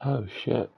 Oh shit.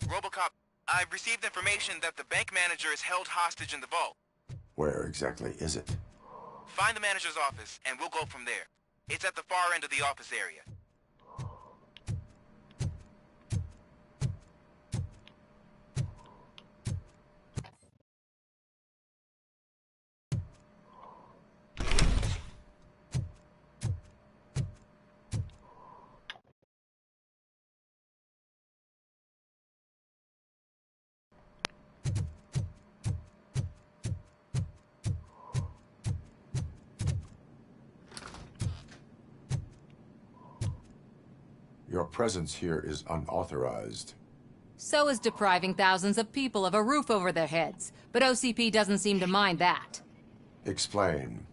Robocop, I've received information that the bank manager is held hostage in the vault. Where exactly is it? Find the manager's office, and we'll go from there. It's at the far end of the office area. Your presence here is unauthorized. So is depriving thousands of people of a roof over their heads. But OCP doesn't seem to mind that. Explain.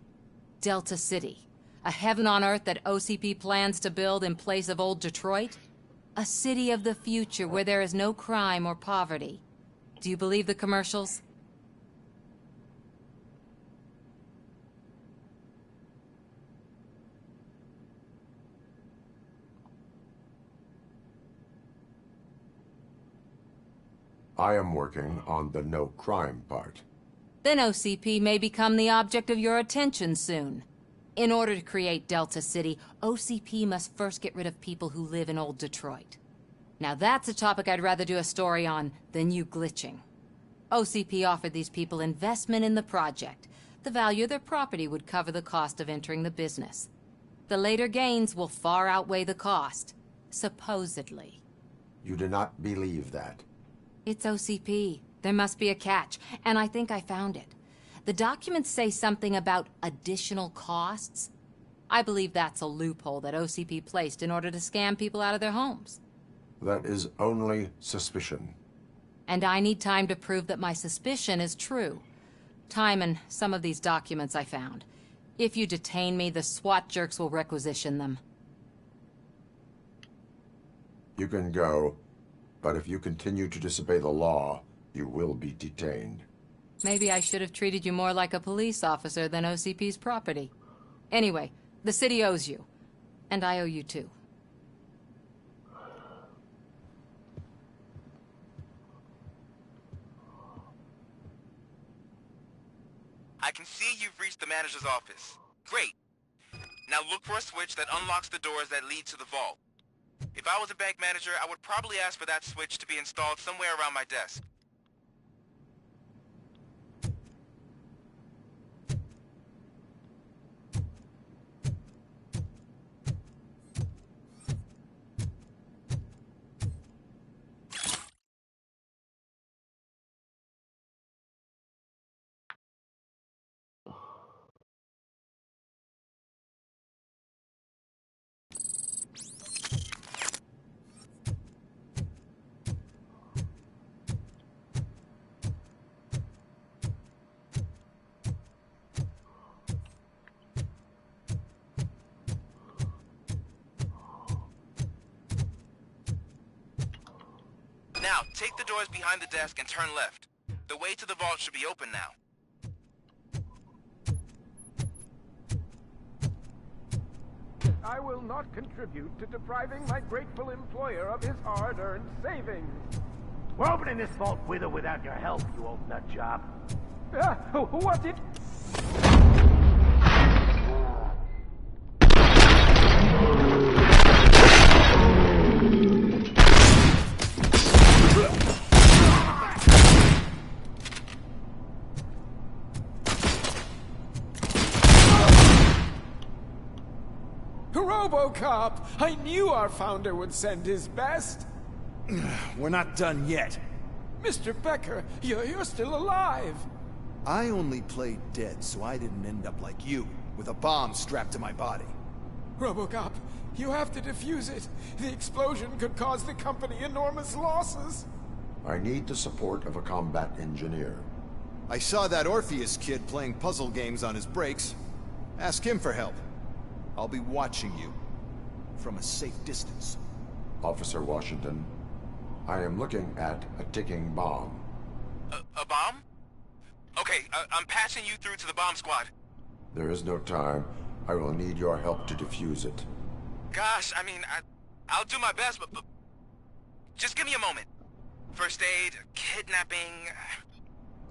Delta City. A heaven on earth that OCP plans to build in place of old Detroit? A city of the future where there is no crime or poverty. Do you believe the commercials? I am working on the no crime part. Then OCP may become the object of your attention soon. In order to create Delta City, OCP must first get rid of people who live in old Detroit. Now that's a topic I'd rather do a story on than you glitching. OCP offered these people investment in the project. The value of their property would cover the cost of entering the business. The later gains will far outweigh the cost, supposedly. You do not believe that? It's OCP. There must be a catch, and I think I found it. The documents say something about additional costs. I believe that's a loophole that OCP placed in order to scam people out of their homes. That is only suspicion. And I need time to prove that my suspicion is true. Time and some of these documents I found. If you detain me, the SWAT jerks will requisition them. You can go, but if you continue to disobey the law, you will be detained. Maybe I should have treated you more like a police officer than OCP's property. Anyway, the city owes you. And I owe you too. I can see you've reached the manager's office. Great. Now look for a switch that unlocks the doors that lead to the vault. If I was a bank manager, I would probably ask for that switch to be installed somewhere around my desk. Now, take the doors behind the desk and turn left. The way to the vault should be open now. I will not contribute to depriving my grateful employer of his hard-earned savings. We're opening this vault with or without your help, you old nut job. What did... Robocop! I knew our founder would send his best! We're not done yet. Mr. Becker, you're still alive! I only played dead so I didn't end up like you, with a bomb strapped to my body. Robocop, you have to defuse it. The explosion could cause the company enormous losses. I need the support of a combat engineer. I saw that Orpheus kid playing puzzle games on his breaks. Ask him for help. I'll be watching you. From a safe distance. Officer Washington, I am looking at a ticking bomb. A bomb? Okay, I'm passing you through to the bomb squad. There is no time. I will need your help to defuse it. Gosh, I mean, I'll do my best, but just give me a moment. First aid, kidnapping...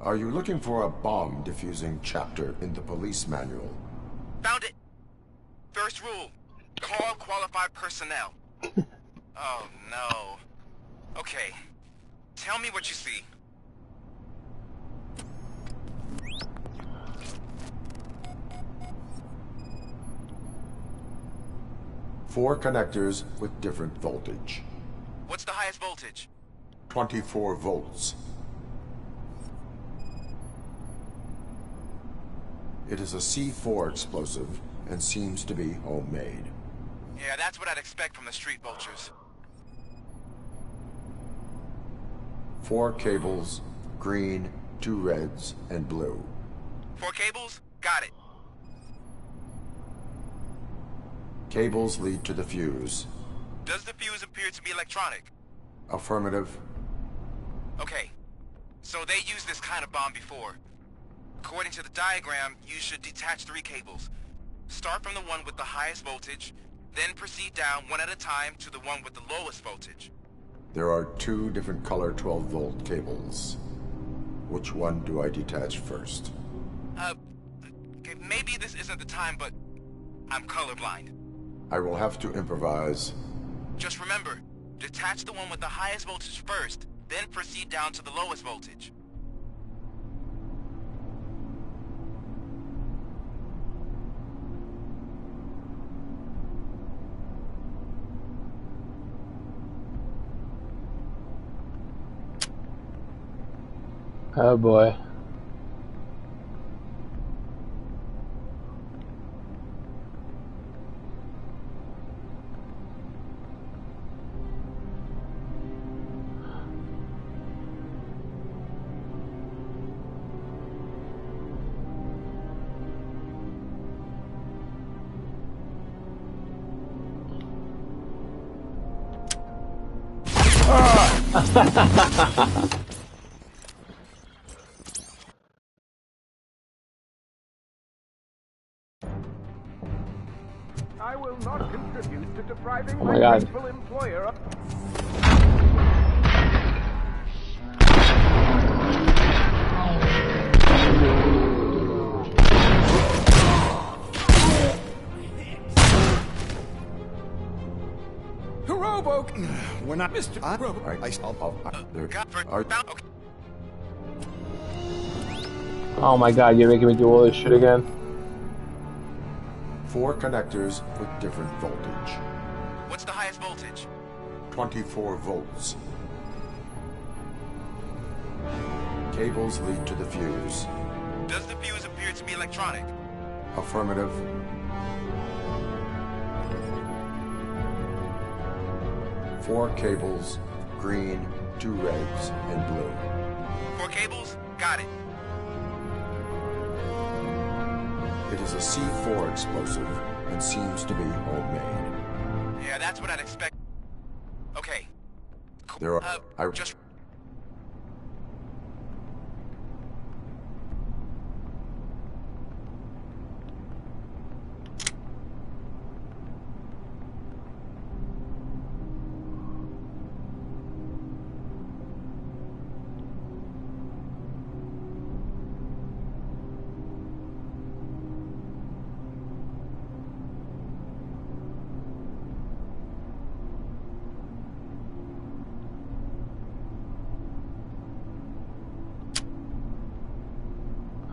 Are you looking for a bomb defusing chapter in the police manual? Found it! First rule, call qualified personnel. Oh, no. Okay, tell me what you see. Four connectors with different voltage. What's the highest voltage? 24 volts. It is a C4 explosive and seems to be homemade. Yeah, that's what I'd expect from the street vultures. 4 cables, green, 2 reds, and blue. 4 cables? Got it. Cables lead to the fuse. Does the fuse appear to be electronic? Affirmative. Okay, so they used this kind of bomb before. According to the diagram, you should detach 3 cables. Start from the one with the highest voltage, then proceed down one at a time to the one with the lowest voltage. There are 2 different color 12-volt cables. Which one do I detach first? Okay, maybe this isn't the time, but I'm colorblind. I will have to improvise. Just remember, detach the one with the highest voltage first, then proceed down to the lowest voltage. Oh boy. I will not contribute to depriving Oh my my God. grateful employer of... We're not... Mr. Robo... Okay. Oh my god, you're making me do all this shit again. 4 connectors with different voltage. What's the highest voltage? 24 volts. Cables lead to the fuse. Does the fuse appear to be electronic? Affirmative. Four cables, green, 2 reds, and blue. 4 cables? Got it. It is a C4 explosive and seems to be homemade. Yeah, that's what I'd expect. Okay. Cool. There are... Just...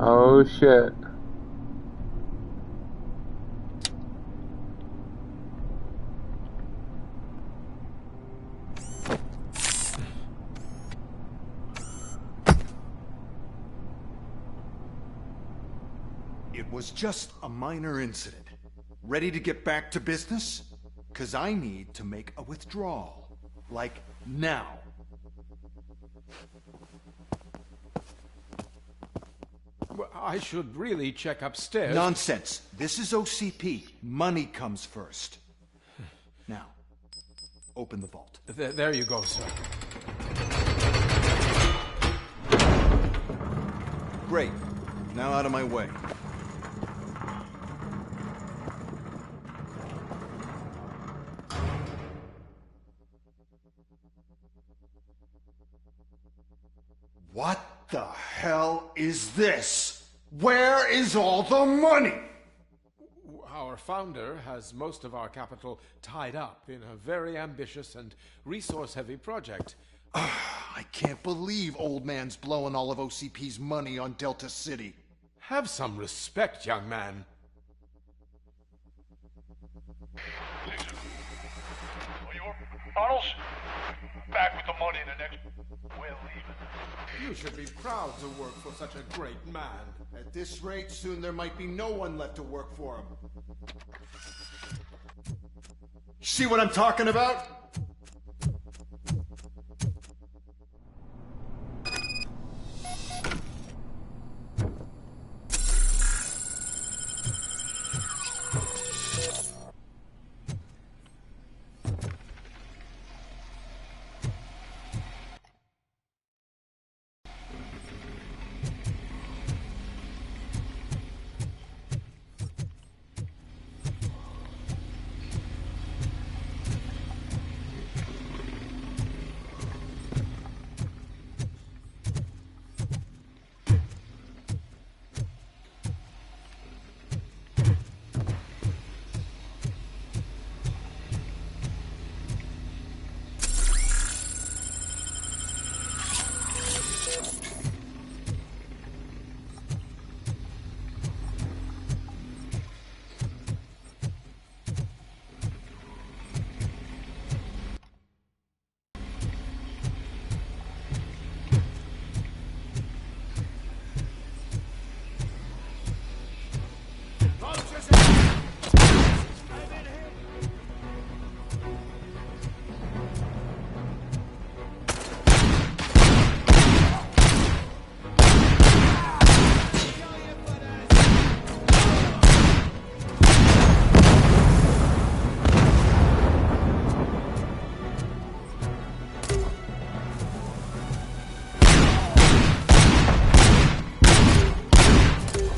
Oh shit. It was just a minor incident. Ready to get back to business? 'Cause I need to make a withdrawal. Like, now. Well, I should really check upstairs. Nonsense. This is OCP. Money comes first. Now, open the vault. There you go, sir. Great. Now out of my way. What the hell is this? Where is all the money? Our founder has most of our capital tied up in a very ambitious and resource-heavy project. I can't believe old man's blowing all of OCP's money on Delta City. Have some respect, young man. Arnold, back with the money in the next... We're leaving. You should be proud to work for such a great man. At this rate, soon there might be no one left to work for him. See what I'm talking about?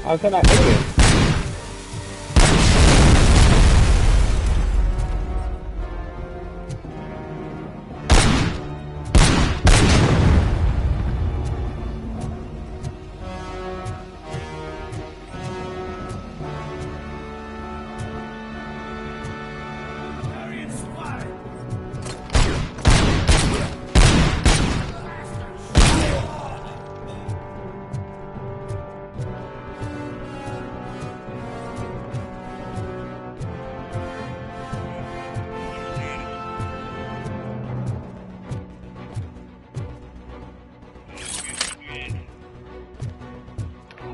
How can I hit it?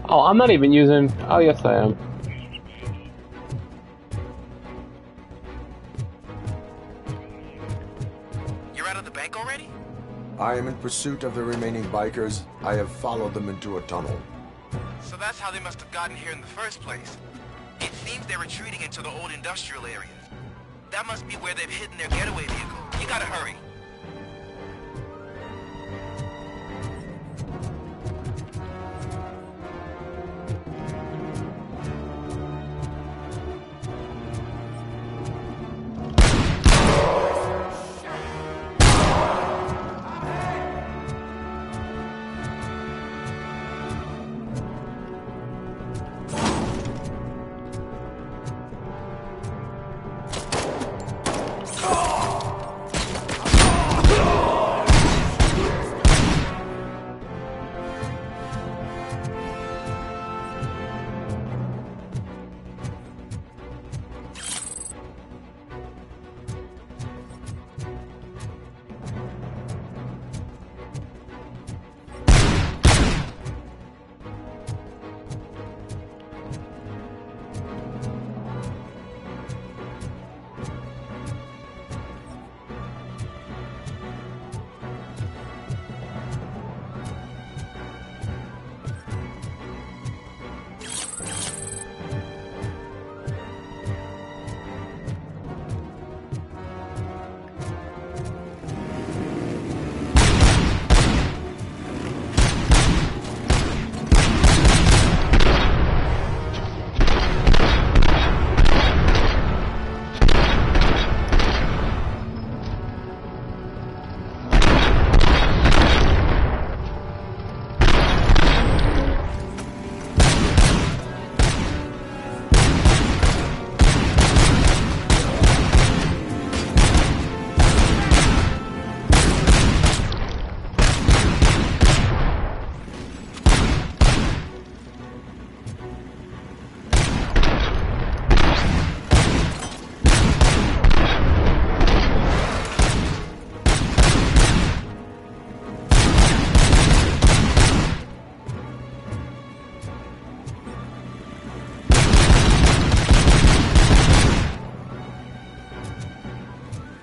Oh, I'm not even using... Oh, yes, I am. You're out of the bank already? I am in pursuit of the remaining bikers. I have followed them into a tunnel. So that's how they must have gotten here in the first place. It seems they're retreating into the old industrial areas. That must be where they've hidden their getaway vehicle. You gotta hurry.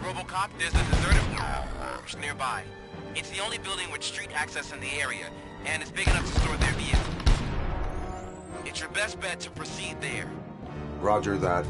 Robocop, there's a deserted house nearby. It's the only building with street access in the area, and it's big enough to store their vehicle. It's your best bet to proceed there. Roger that.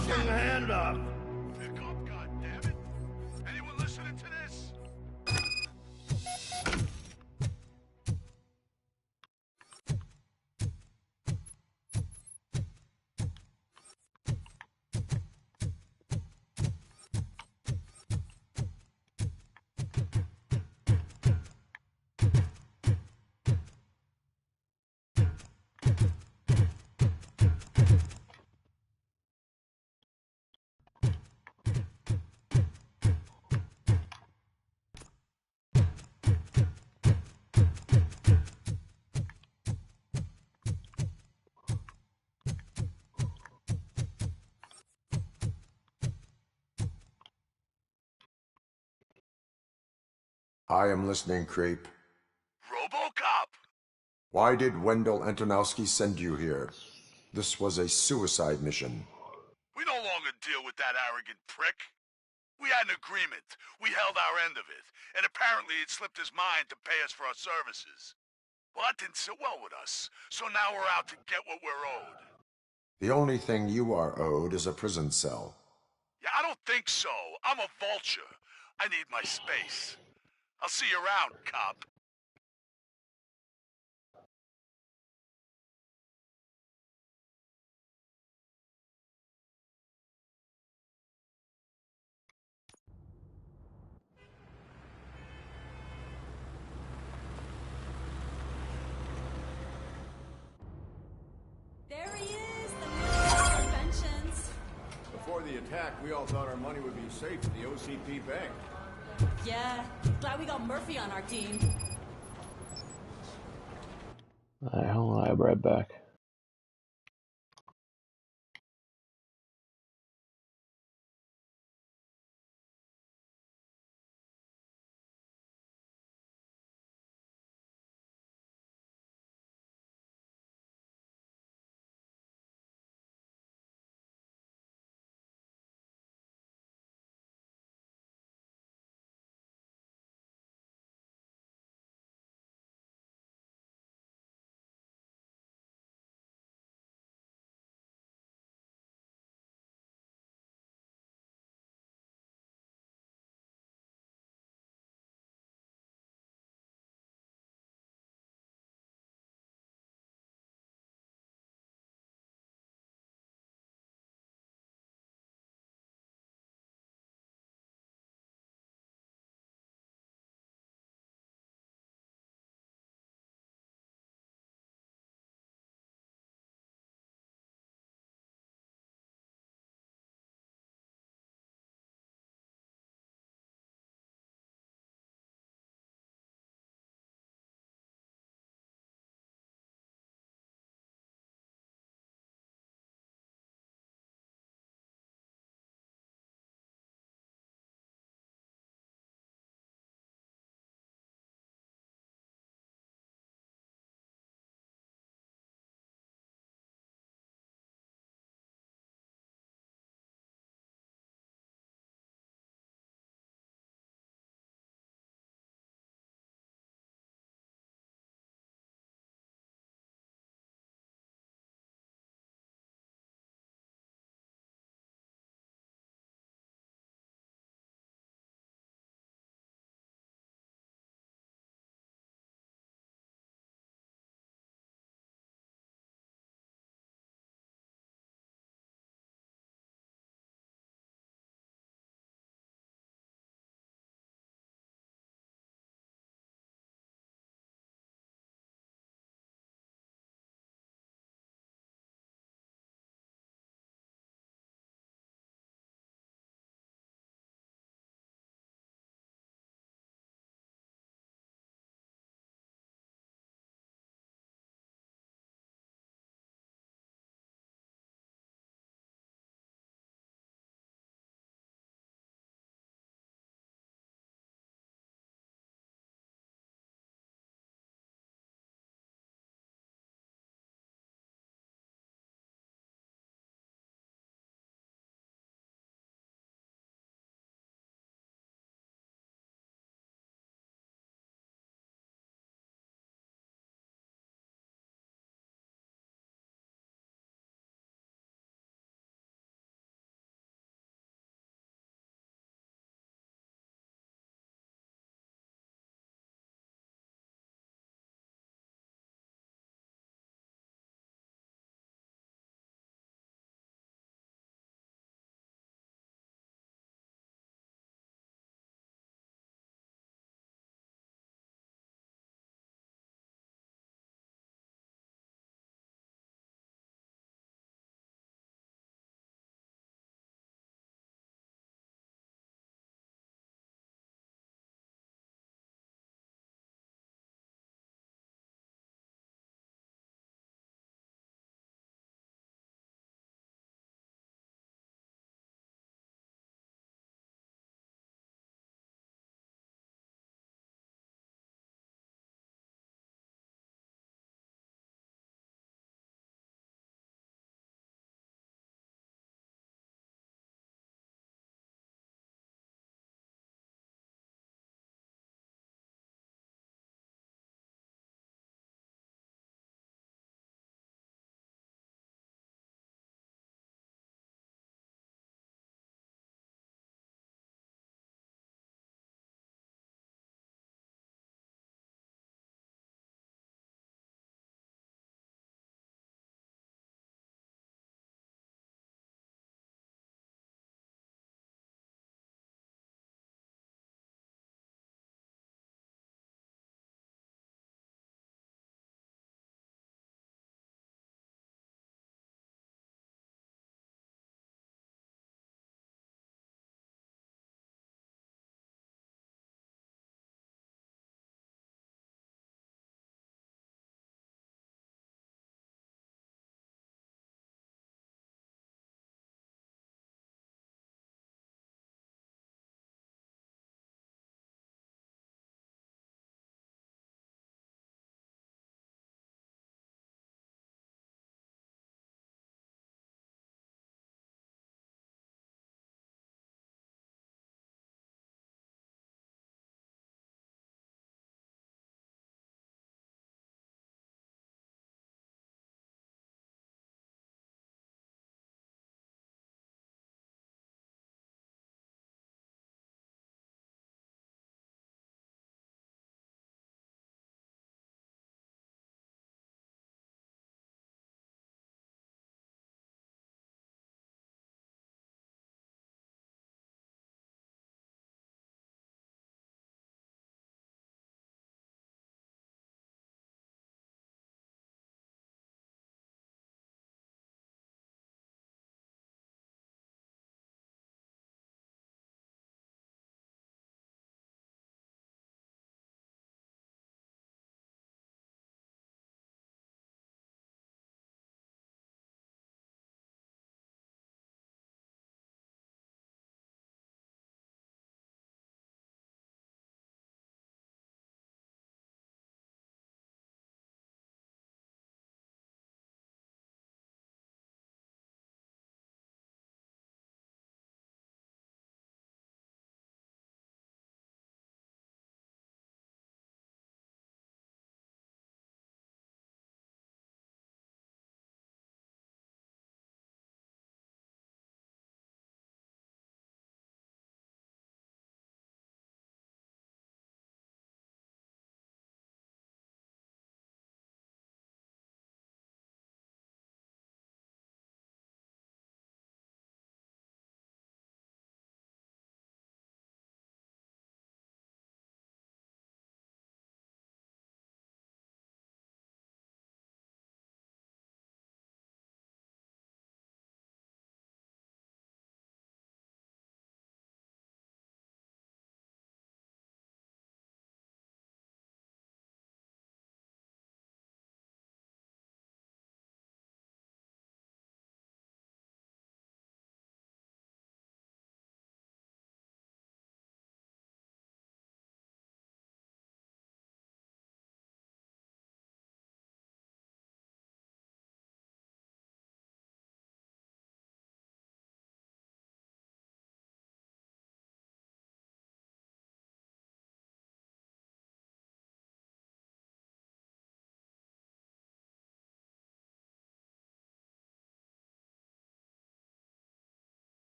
fucking hand up! Pick up, goddammit! Anyone listening to this? I am listening, creep. Robocop! Why did Wendell Antonowski send you here? This was a suicide mission. We no longer deal with that arrogant prick. We had an agreement. We held our end of it. And apparently it slipped his mind to pay us for our services. Well, that didn't sit well with us. So now we're out to get what we're owed. The only thing you are owed is a prison cell. Yeah, I don't think so. I'm a vulture. I need my space. I'll see you around, cop. There he is, the man of inventions. Before the attack, we all thought our money would be safe at the OCP bank. Yeah, glad we got Murphy on our team. Alright, hold on, I'll be right back.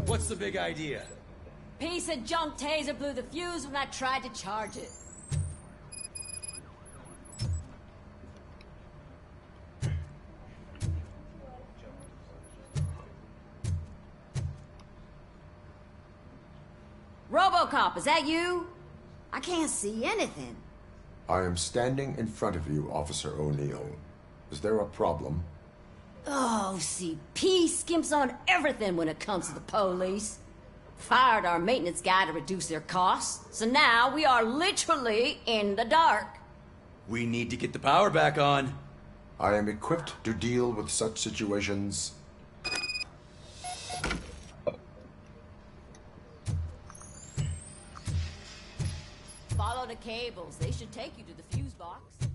What's the big idea? Piece of junk taser blew the fuse when I tried to charge it. Robocop, is that you? I can't see anything. I am standing in front of you, Officer O'Neill. Is there a problem? Oh, OCP skimps on everything when it comes to the police. Fired our maintenance guy to reduce their costs, so now we are literally in the dark. We need to get the power back on. I am equipped to deal with such situations. Follow the cables. They should take you to the fuse box.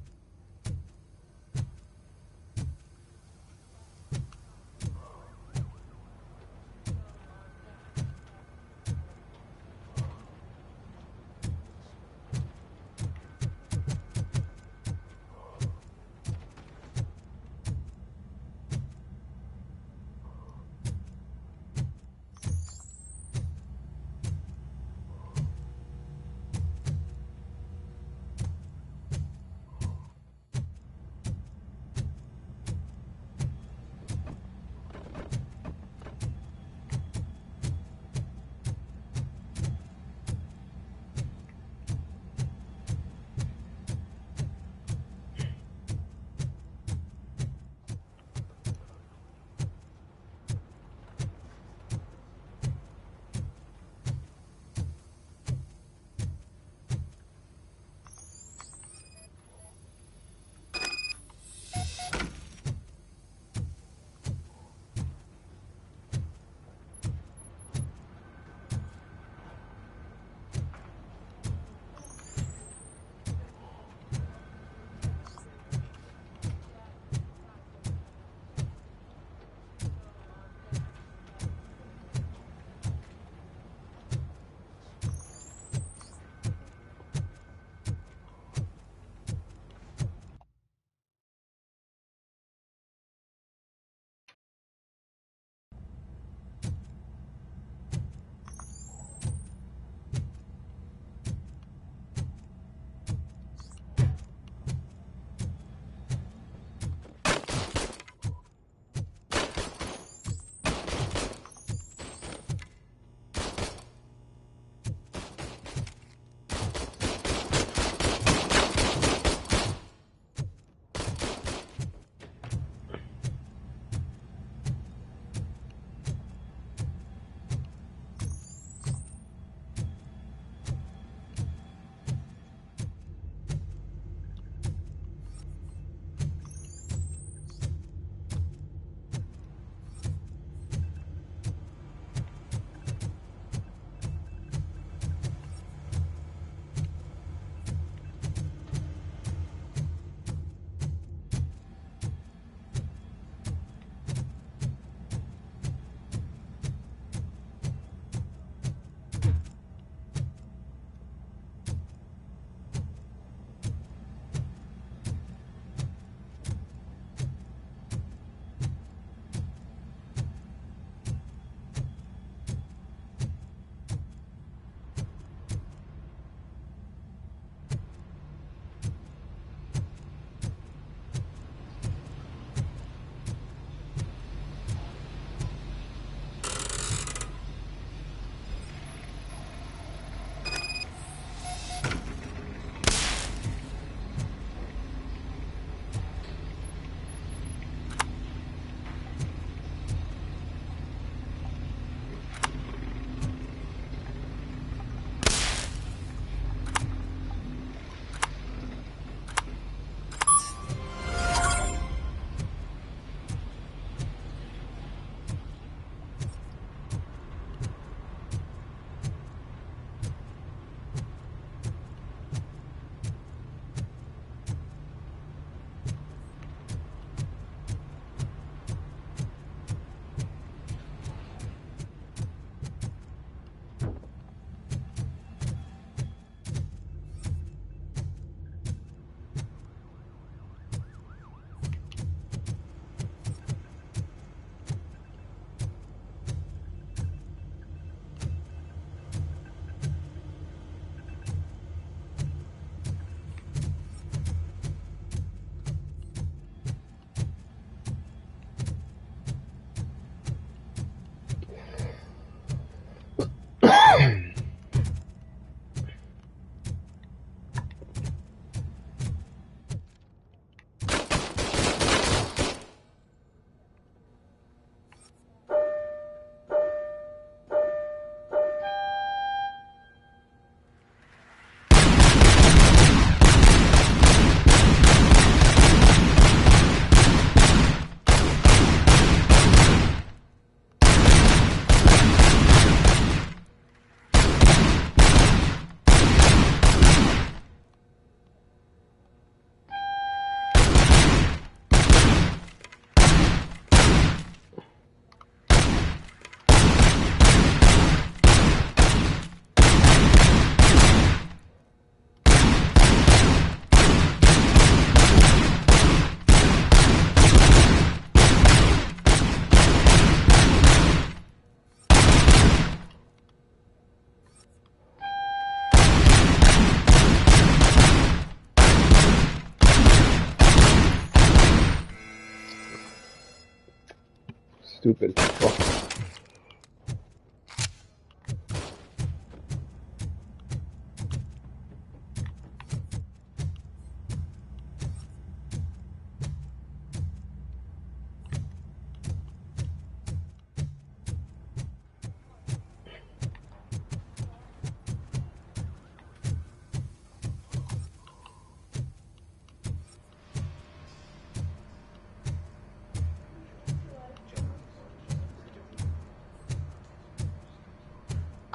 stupid. Fuck.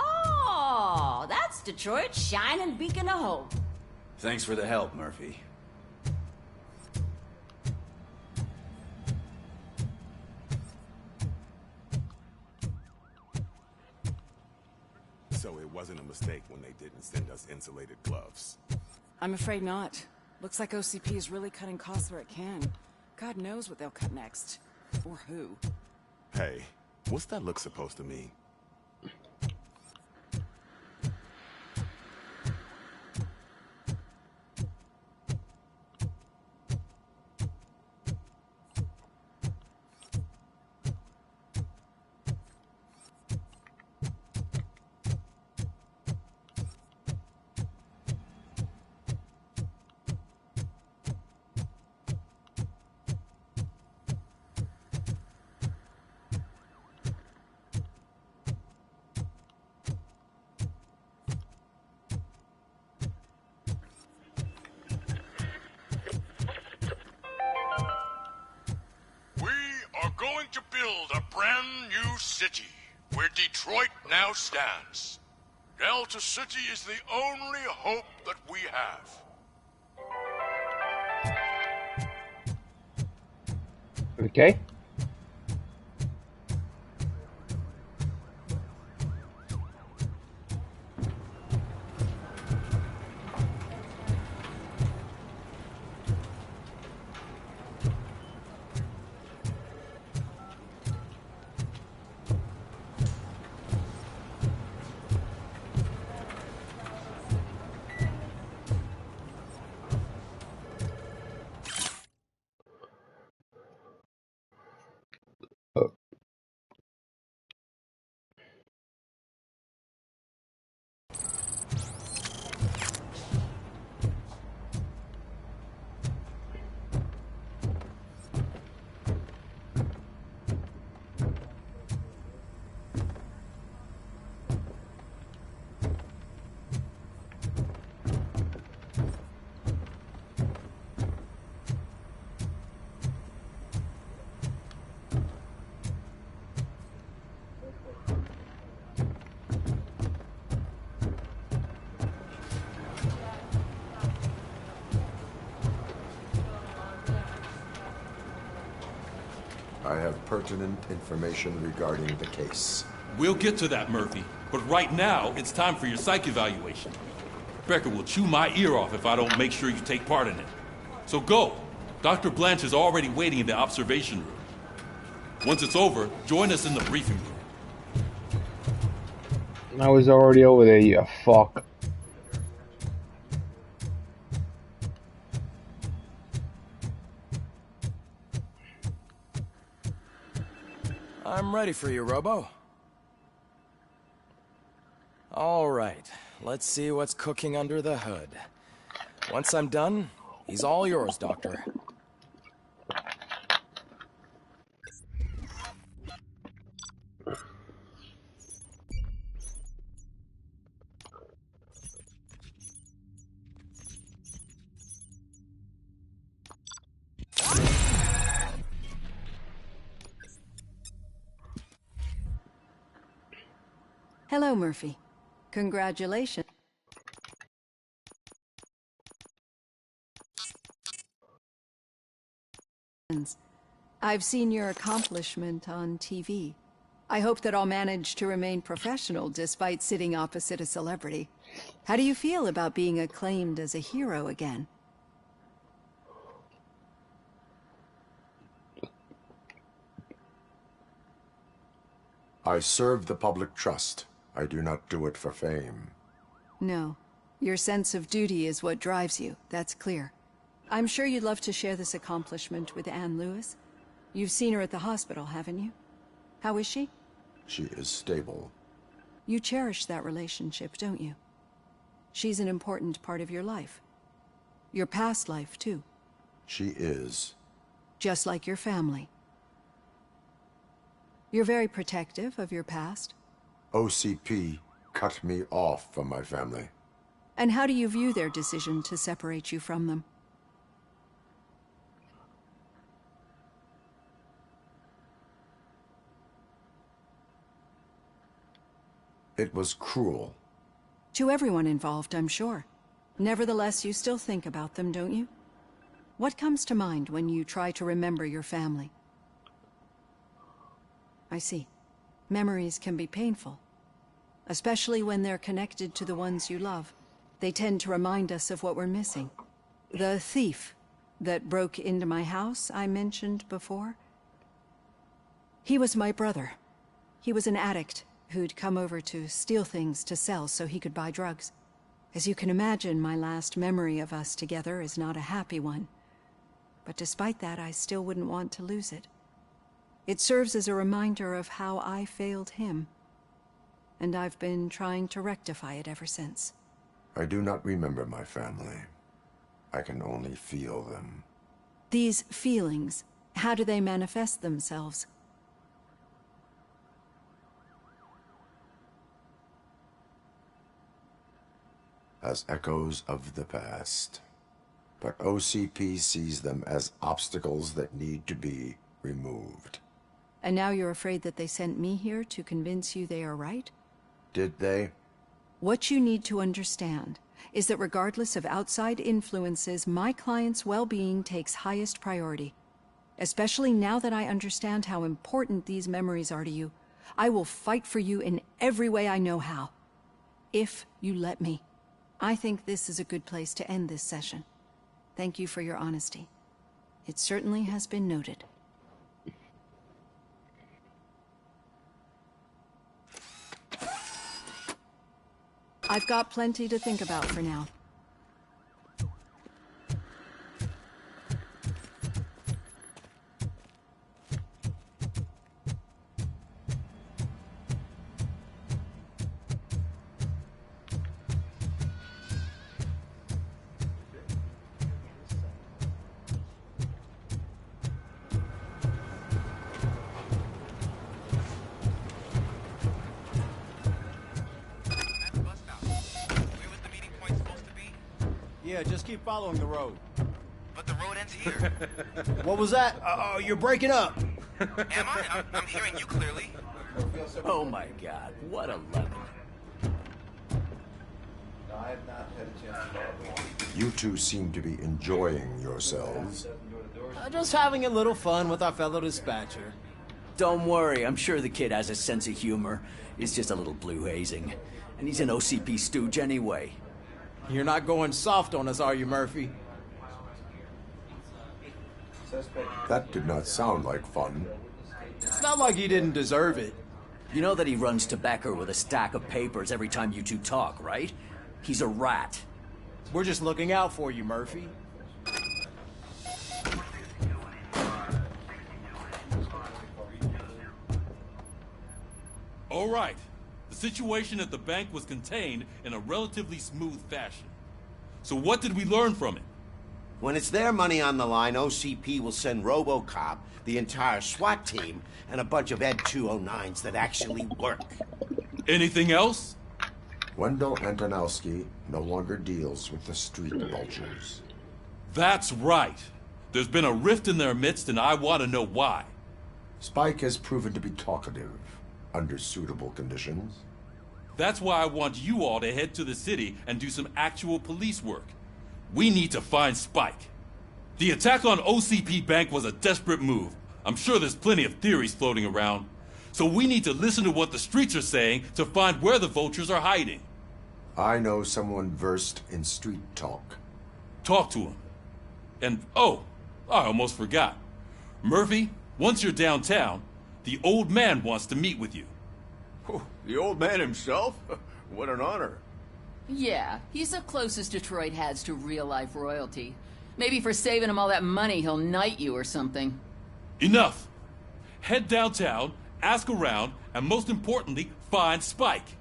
Oh, that's Detroit's shining beacon of hope. Thanks for the help, Murphy. So it wasn't a mistake when they didn't send us insulated gloves. I'm afraid not. Looks like OCP is really cutting costs where it can. God knows what they'll cut next. Or who. Hey, what's that look supposed to mean? Going to build a brand new city where Detroit now stands. Delta City is the only hope that we have. Okay. I have pertinent information regarding the case. We'll get to that, Murphy. But right now, it's time for your psych evaluation. Becker will chew my ear off if I don't make sure you take part in it. So go. Dr. Blanche is already waiting in the observation room. Once it's over, join us in the briefing room. I was already over there, you fuck. I'm ready for you, Robo. All right, let's see what's cooking under the hood. Once I'm done, he's all yours, Doctor. Hello, Murphy. Congratulations. I've seen your accomplishment on TV. I hope that I'll manage to remain professional despite sitting opposite a celebrity. How do you feel about being acclaimed as a hero again? I serve the public trust. I do not do it for fame. No. Your sense of duty is what drives you. That's clear. I'm sure you'd love to share this accomplishment with Anne Lewis. You've seen her at the hospital, haven't you? How is she? She is stable. You cherish that relationship, don't you? She's an important part of your life. Your past life, too. She is. Just like your family. You're very protective of your past. OCP cut me off from my family. And how do you view their decision to separate you from them? It was cruel. To everyone involved, I'm sure. Nevertheless, you still think about them, don't you? What comes to mind when you try to remember your family? I see. Memories can be painful. Especially when they're connected to the ones you love. They tend to remind us of what we're missing. The thief that broke into my house I mentioned before? He was my brother. He was an addict who'd come over to steal things to sell so he could buy drugs. As you can imagine, my last memory of us together is not a happy one. But despite that, I still wouldn't want to lose it. It serves as a reminder of how I failed him. And I've been trying to rectify it ever since. I do not remember my family. I can only feel them. These feelings, how do they manifest themselves? As echoes of the past. But OCP sees them as obstacles that need to be removed. And now you're afraid that they sent me here to convince you they are right? Did they? What you need to understand is that regardless of outside influences, my client's well-being takes highest priority. Especially now that I understand how important these memories are to you, I will fight for you in every way I know how. If you let me. I think this is a good place to end this session. Thank you for your honesty. It certainly has been noted. I've got plenty to think about for now. Yeah, just keep following the road. But the road ends here. What was that? Oh, you're breaking up. Am I? I'm hearing you clearly. Oh my god, what a lemon. I have not had a chance to talk. You two seem to be enjoying yourselves. Just having a little fun with our fellow dispatcher. Don't worry, I'm sure the kid has a sense of humor. It's just a little blue hazing. And he's an OCP stooge anyway. You're not going soft on us, are you, Murphy? That did not sound like fun. It's not like he didn't deserve it. You know that he runs to Becker with a stack of papers every time you two talk, right? He's a rat. We're just looking out for you, Murphy. All right. The situation at the bank was contained in a relatively smooth fashion. So what did we learn from it? When it's their money on the line, OCP will send Robocop, the entire SWAT team, and a bunch of Ed 209s that actually work. Anything else? Wendell Antonowski no longer deals with the street vultures. That's right. There's been a rift in their midst, and I want to know why. Spike has proven to be talkative, under suitable conditions. That's why I want you all to head to the city and do some actual police work. We need to find Spike. The attack on OCP Bank was a desperate move. I'm sure there's plenty of theories floating around. So we need to listen to what the streets are saying to find where the vultures are hiding. I know someone versed in street talk. Talk to him. And, oh, I almost forgot. Murphy, once you're downtown, the old man wants to meet with you. Oh, the old man himself? What an honor. Yeah, he's the closest Detroit has to real-life royalty. Maybe for saving him all that money, he'll knight you or something. Enough! Head downtown ask around, and most importantly, find Spike.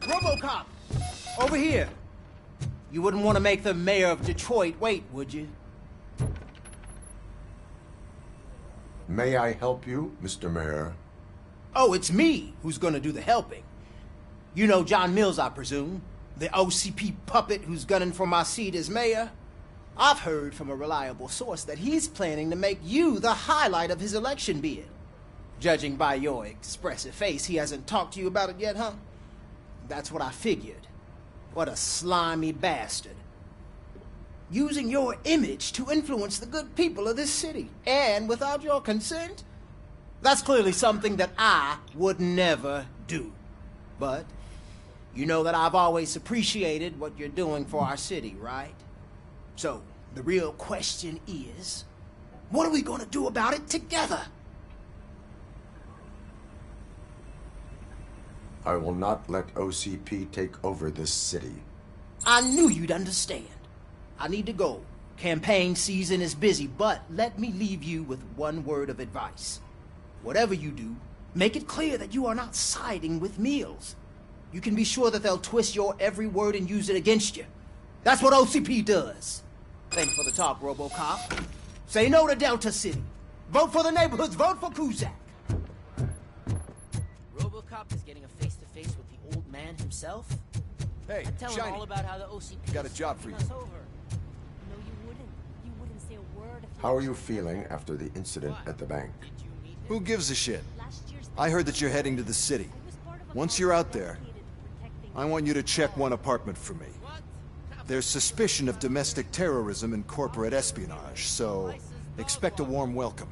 Robocop! Over here! You wouldn't want to make the mayor of Detroit wait, would you? May I help you, Mr. Mayor? Oh, it's me who's gonna do the helping. You know John Mills, I presume? The OCP puppet who's gunning for my seat as mayor? I've heard from a reliable source that he's planning to make you the highlight of his election bid. Judging by your expressive face, he hasn't talked to you about it yet, huh? That's what I figured. What a slimy bastard. Using your image to influence the good people of this city, and without your consent? That's clearly something that I would never do. But you know that I've always appreciated what you're doing for our city, right? So, the real question is, what are we gonna do about it together? I will not let OCP take over this city. I knew you'd understand. I need to go. Campaign season is busy, but let me leave you with one word of advice. Whatever you do, make it clear that you are not siding with Mills. You can be sure that they'll twist your every word and use it against you. That's what OCP does. Thanks for the talk, Robocop. Say no to Delta City. Vote for the neighborhoods. Vote for Kuzak. Robocop is getting a face-to-face with the old man himself? Hey, Tell him Shiny. all about how the OCP Got a job for you. us over. No, you wouldn't. You wouldn't say a word if How are you feeling after the incident at the bank? Who gives a shit? I heard that you're heading to the city. Once you're out there, I want you to check one apartment for me. There's suspicion of domestic terrorism and corporate espionage, so expect a warm welcome.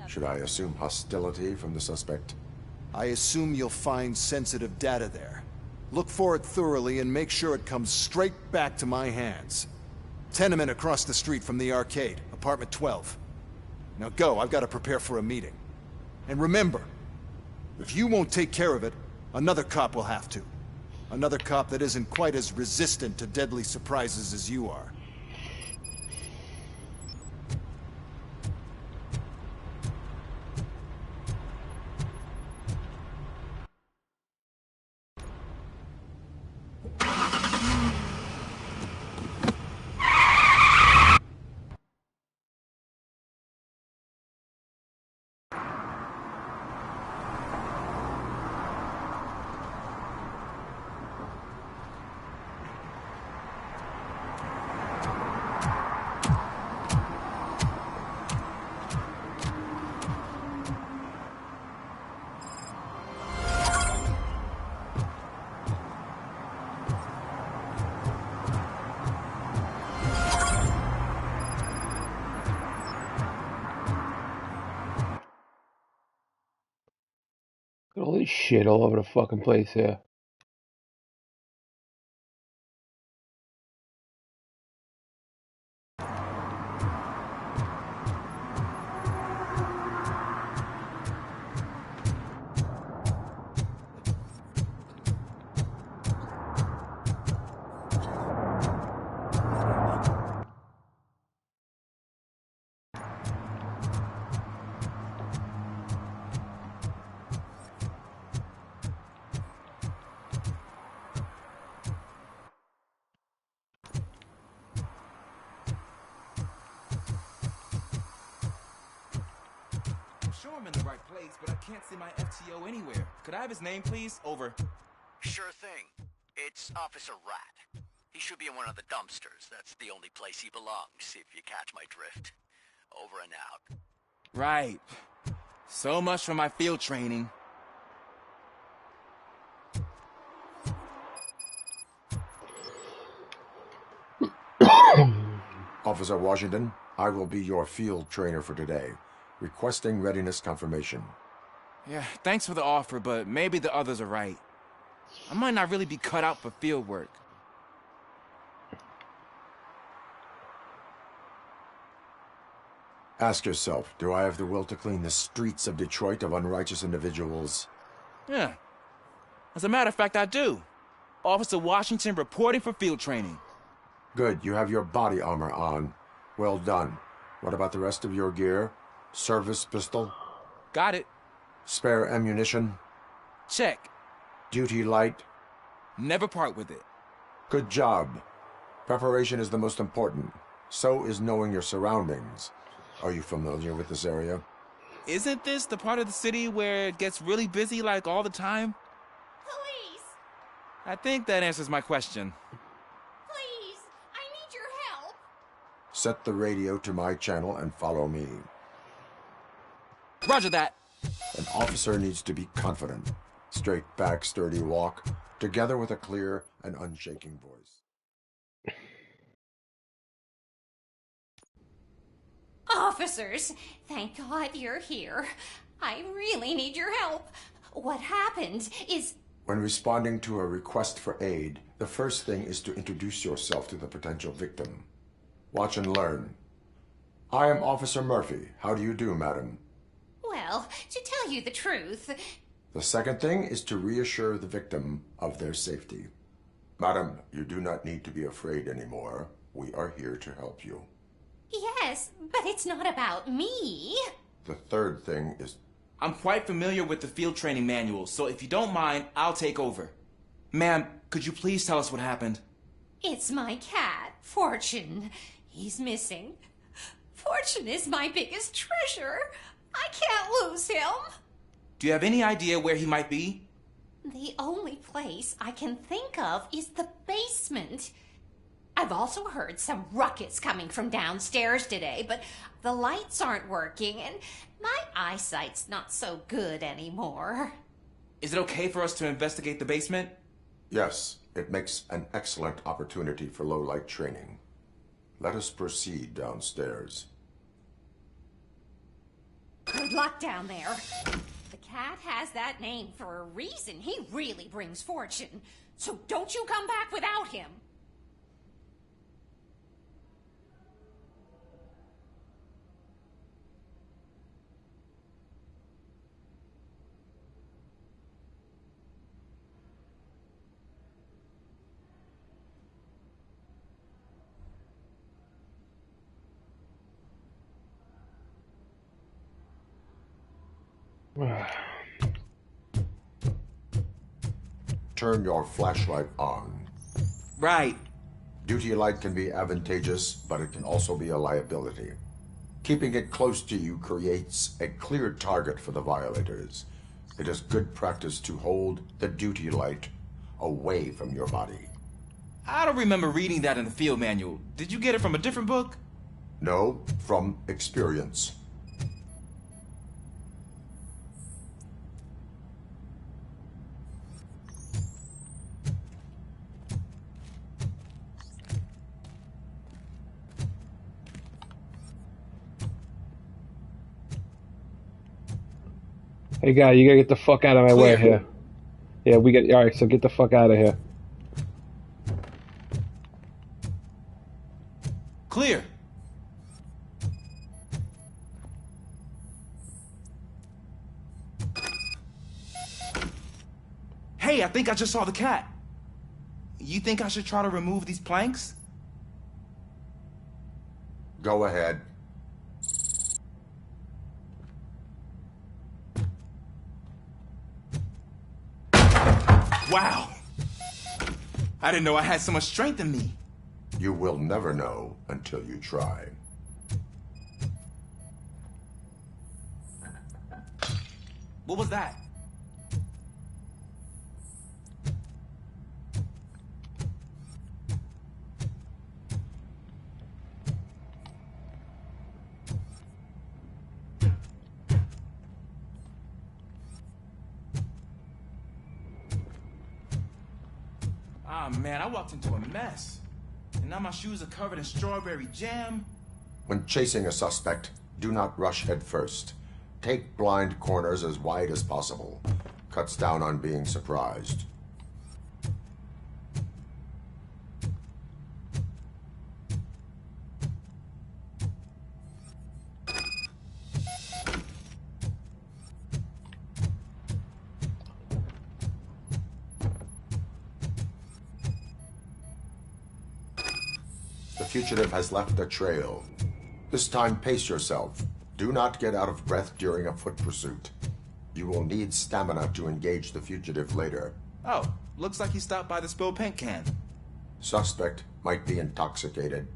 Should I assume hostility from the suspect? I assume you'll find sensitive data there. Look for it thoroughly and make sure it comes straight back to my hands. Tenement across the street from the arcade, apartment 12. Now go, I've got to prepare for a meeting. And remember, if you won't take care of it, another cop will have to. Another cop that isn't quite as resistant to deadly surprises as you are. All this shit all over the fucking place here. Sure I'm in the right place, but I can't see my FTO anywhere. Could I have his name, please? Over. Sure thing. It's Officer Rat. He should be in one of the dumpsters. That's the only place he belongs, if you catch my drift. Over and out. Right. So much for my field training. Officer Washington, I will be your field trainer for today. Requesting readiness confirmation. Yeah, thanks for the offer, but maybe the others are right. I might not really be cut out for field work. Ask yourself, do I have the will to clean the streets of Detroit of unrighteous individuals? Yeah. As a matter of fact, I do. Officer Washington reporting for field training. Good, you have your body armor on. Well done. What about the rest of your gear? Service pistol? Got it. Spare ammunition? Check. Duty light? Never part with it. Good job. Preparation is the most important. So is knowing your surroundings. Are you familiar with this area? Isn't this the part of the city where it gets really busy like all the time? Police! I think that answers my question. Please! I need your help! Set the radio to my channel and follow me. Roger that. An officer needs to be confident. Straight back, sturdy walk, together with a clear and unshaking voice. Officers, thank God you're here. I really need your help. What happened is... When responding to a request for aid, the first thing is to introduce yourself to the potential victim. Watch and learn. I am Officer Murphy. How do you do, madam? Well, to tell you the truth... The second thing is to reassure the victim of their safety. Madam, you do not need to be afraid anymore. We are here to help you. Yes, but it's not about me. The third thing is... I'm quite familiar with the field training manual, so if you don't mind, I'll take over. Ma'am, could you please tell us what happened? It's my cat, Fortune. He's missing. Fortune is my biggest treasure. I can't lose him. Do you have any idea where he might be? The only place I can think of is the basement. I've also heard some ruckus coming from downstairs today, but the lights aren't working and my eyesight's not so good anymore. Is it okay for us to investigate the basement? Yes, it makes an excellent opportunity for low-light training. Let us proceed downstairs. Good luck down there. The cat has that name for a reason. He really brings fortune. So don't you come back without him. Turn your flashlight on. Right. Duty light can be advantageous, but it can also be a liability. Keeping it close to you creates a clear target for the violators. It is good practice to hold the duty light away from your body. I don't remember reading that in the field manual. Did you get it from a different book? No, from experience. Hey guy, you gotta get the fuck out of my way Clear. here. Yeah, we get alright, so get the fuck out of here. Clear. Hey, I think I just saw the cat. You think I should try to remove these planks? Go ahead. Wow. I didn't know I had so much strength in me. You will never know until you try. What was that? Ah, man, I walked into a mess. And now my shoes are covered in strawberry jam. When chasing a suspect, do not rush head first. Take blind corners as wide as possible. Cuts down on being surprised. The fugitive has left a trail. This time, pace yourself. Do not get out of breath during a foot pursuit. You will need stamina to engage the fugitive later. Oh, looks like he stopped by the spilled paint can. Suspect might be intoxicated.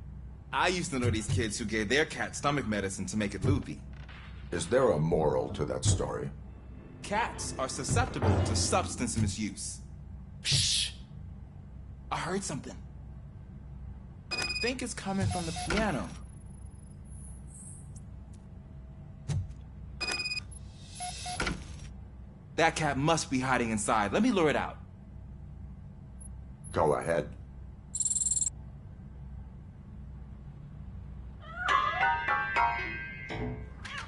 I used to know these kids who gave their cat stomach medicine to make it loopy. Is there a moral to that story? Cats are susceptible to substance misuse. Shh! I heard something. I think it's coming from the piano. That cat must be hiding inside. Let me lure it out. Go ahead.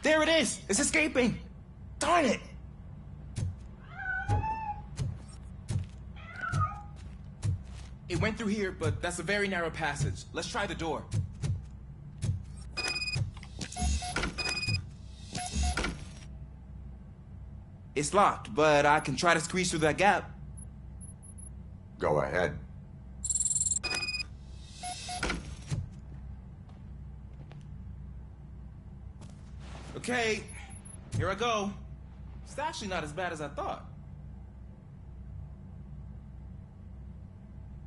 There it is! It's escaping! Darn it! It went through here, but that's a very narrow passage. Let's try the door. It's locked, but I can try to squeeze through that gap. Go ahead. Okay, here I go. It's actually not as bad as I thought.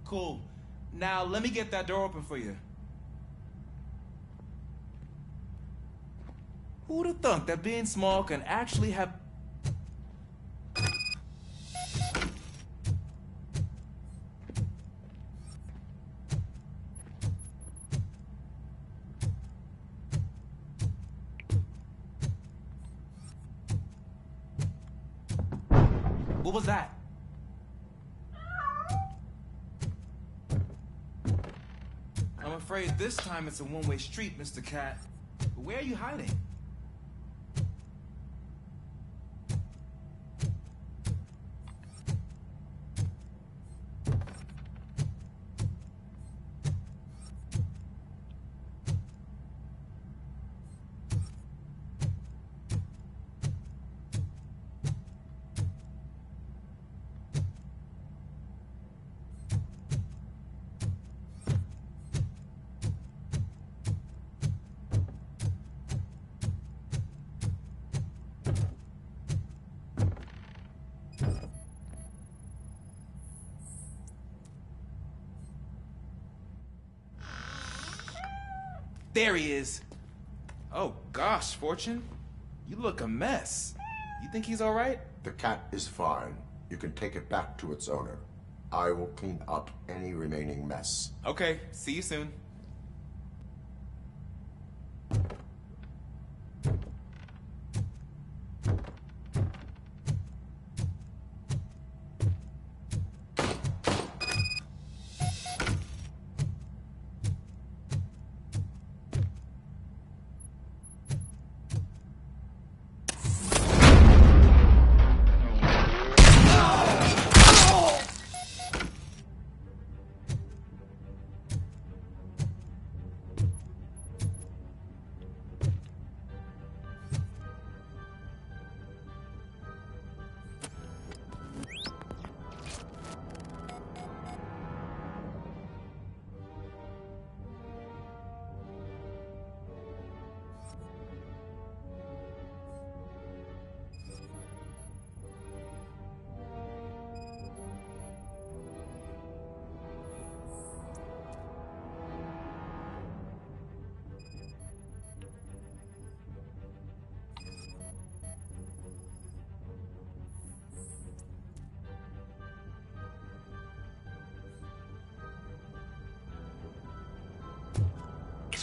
Cool. Now let me get that door open for you. Who'd have thunk that being small can actually have... What was that? I'm afraid this time it's a one-way street, Mr. Cat. But where are you hiding? There he is. Oh gosh, Fortune. You look a mess. You think he's all right? The cat is fine. You can take it back to its owner. I will clean up any remaining mess. Okay, see you soon.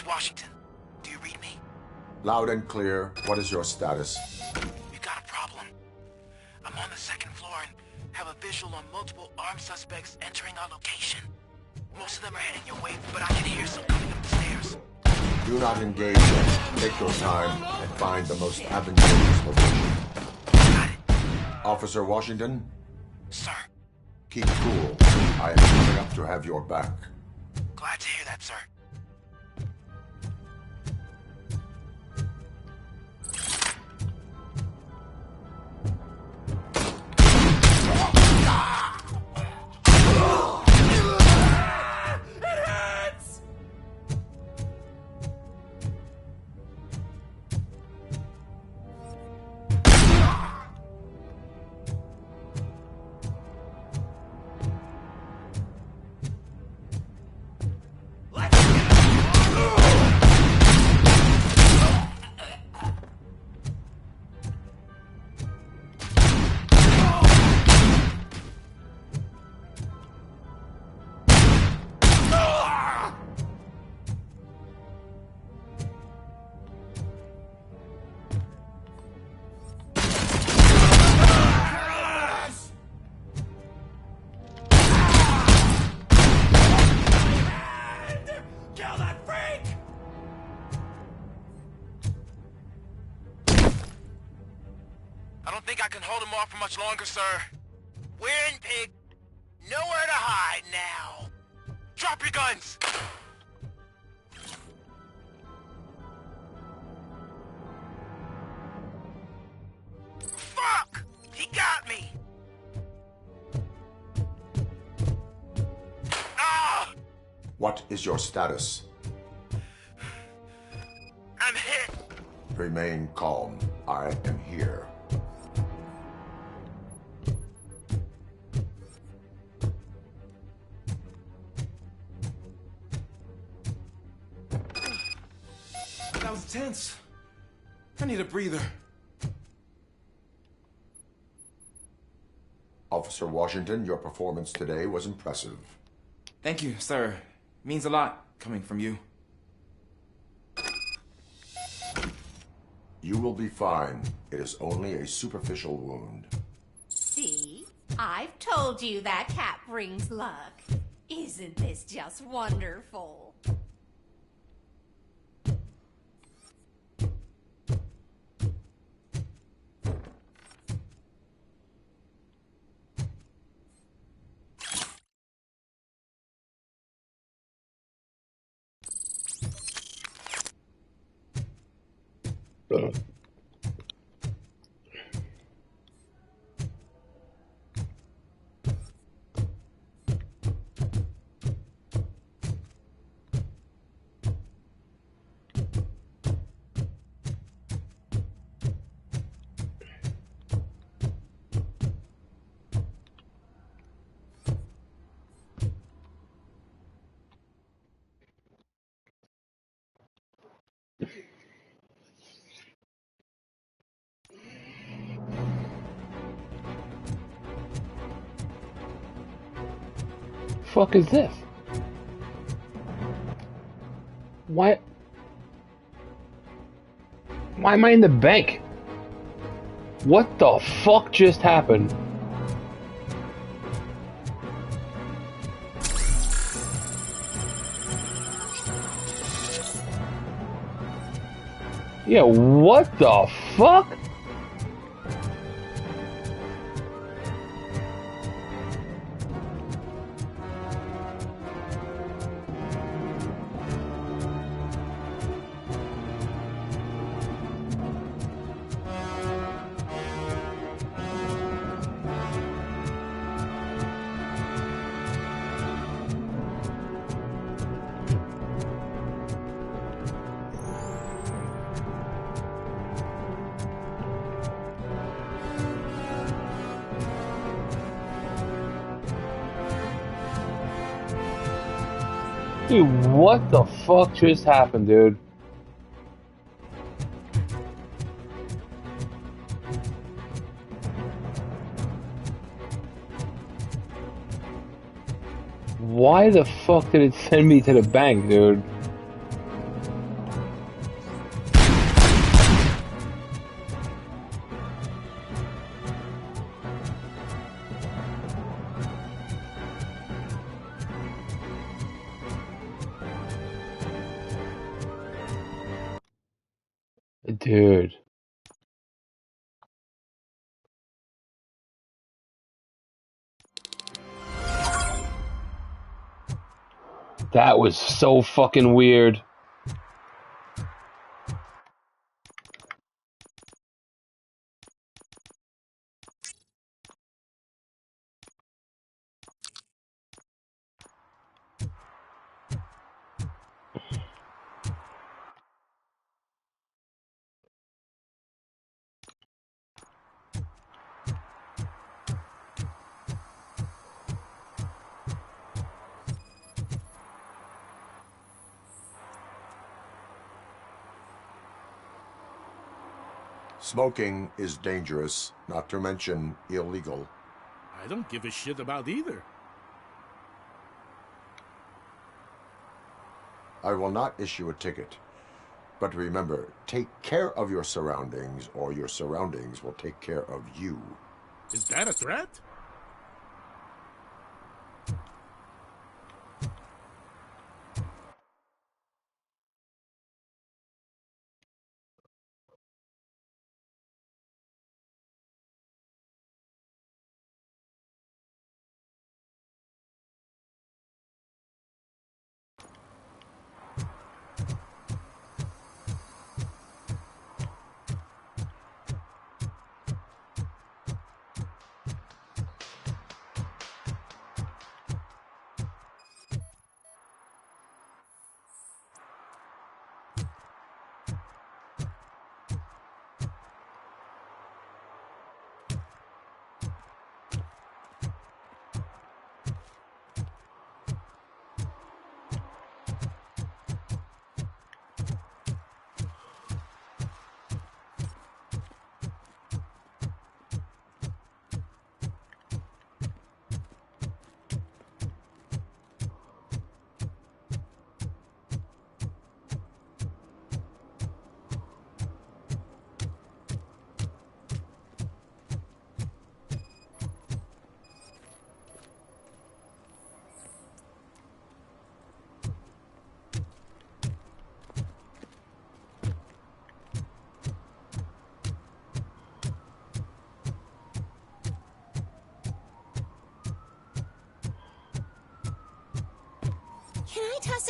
Washington, do you read me? Loud and clear. What is your status? We got a problem. I'm on the second floor and have a visual on multiple armed suspects entering our location. Most of them are heading your way, but I can hear some coming up the stairs. Do not engage them. Take your time and find the most advantageous location. Got it. Officer Washington? Sir. Keep cool. I am coming up to have your back. Glad to hear that, sir. Kill that freak! I don't think I can hold him off for much longer, sir. We're in, pig. Nowhere to hide now. Drop your guns! Fuck! He got me! Ah! What is your status? I'm hit! Remain calm. I am here. That was tense. I need a breather. Officer Washington, your performance today was impressive. Thank you, sir. Means a lot coming from you. You will be fine. It is only a superficial wound. See? I've told you that cat brings luck. Isn't this just wonderful? Fuck is this? Why am I in the bank? What the fuck just happened? Yeah, what the fuck? Dude, what the fuck just happened, dude? Why the fuck did it send me to the bank, dude? Dude. That was so fucking weird. Smoking is dangerous, not to mention illegal. I don't give a shit about either. I will not issue a ticket. But remember, take care of your surroundings, or your surroundings will take care of you. Is that a threat?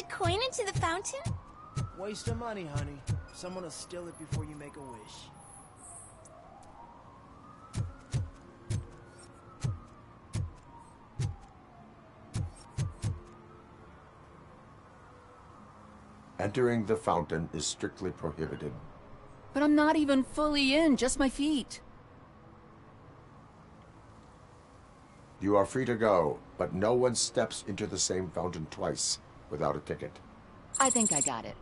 coin into the fountain? Waste of money, honey. Someone will steal it before you make a wish. Entering the fountain is strictly prohibited. But I'm not even fully in, just my feet. You are free to go, but no one steps into the same fountain twice without a ticket. I think I got it.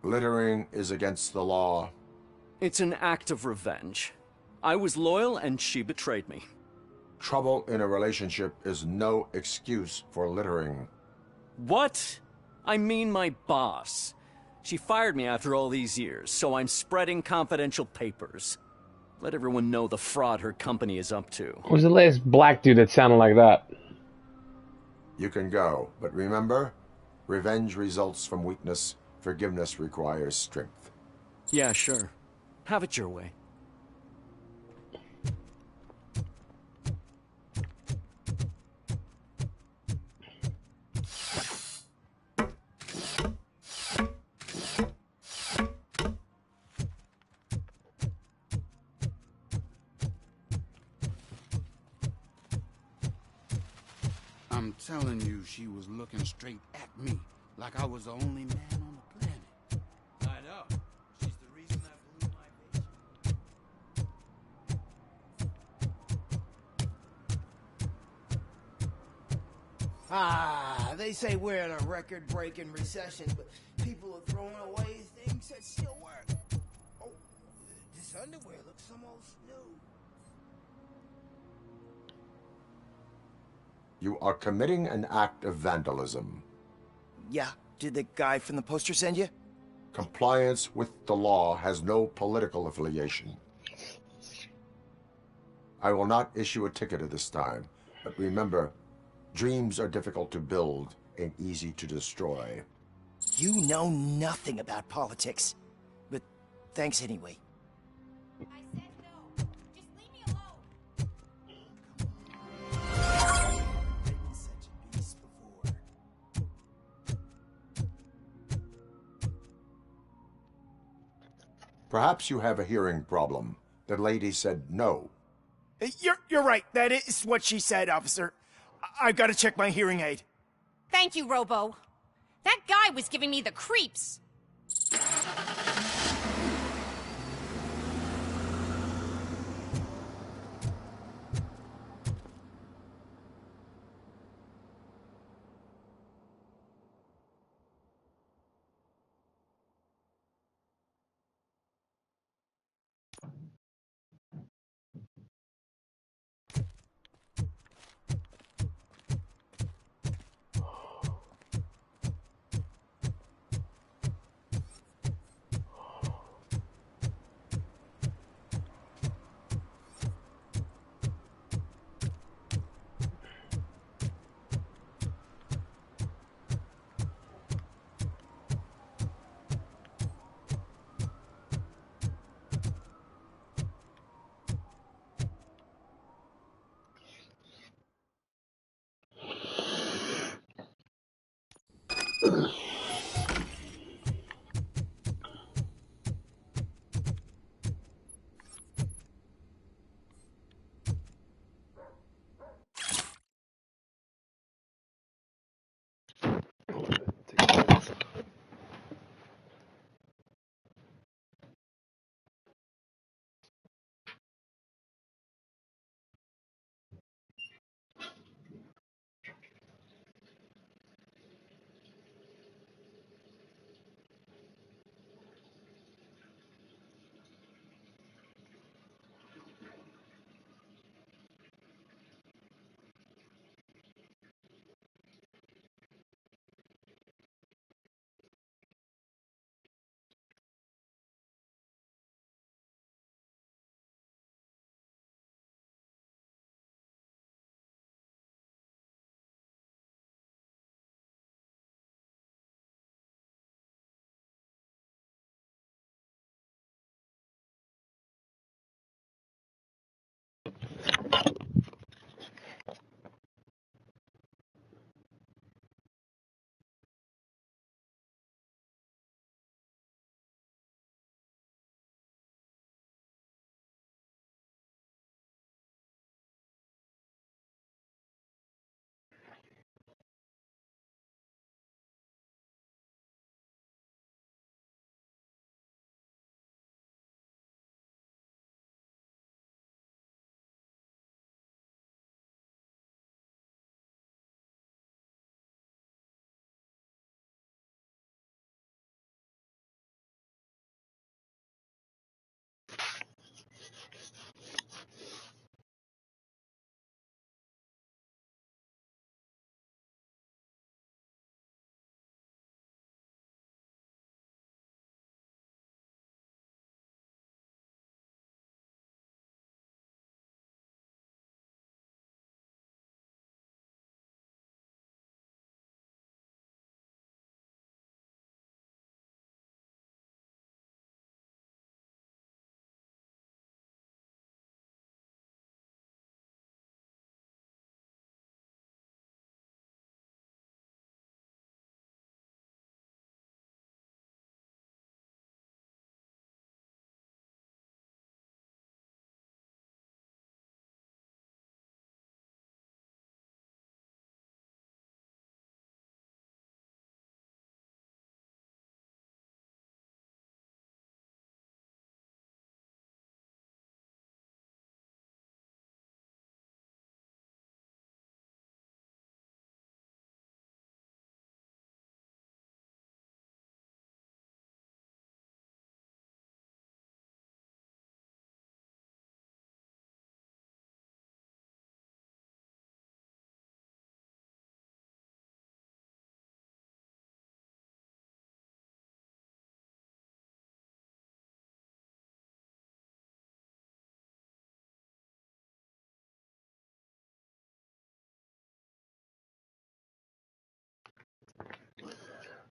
Littering is against the law. It's an act of revenge. I was loyal and she betrayed me. Trouble in a relationship is no excuse for littering. What? I mean my boss. She fired me after all these years, so I'm spreading confidential papers. Let everyone know the fraud her company is up to. Who's the last black dude that sounded like that? You can go, but remember, revenge results from weakness. Forgiveness requires strength. Yeah, sure. Have it your way. I'm telling you, she was looking straight at me, like I was the only man on the planet. I know. She's the reason I blew my Ah, they say we're in a record-breaking recession, but people are throwing away things that still work. Oh, this underwear looks almost new. You are committing an act of vandalism. Yeah, did the guy from the poster send you? Compliance with the law has no political affiliation. I will not issue a ticket at this time, but remember, dreams are difficult to build and easy to destroy. You know nothing about politics, but thanks anyway. Perhaps you have a hearing problem. The lady said no. You're right. That is what she said, officer. I've got to check my hearing aid. Thank you, Robo. That guy was giving me the creeps.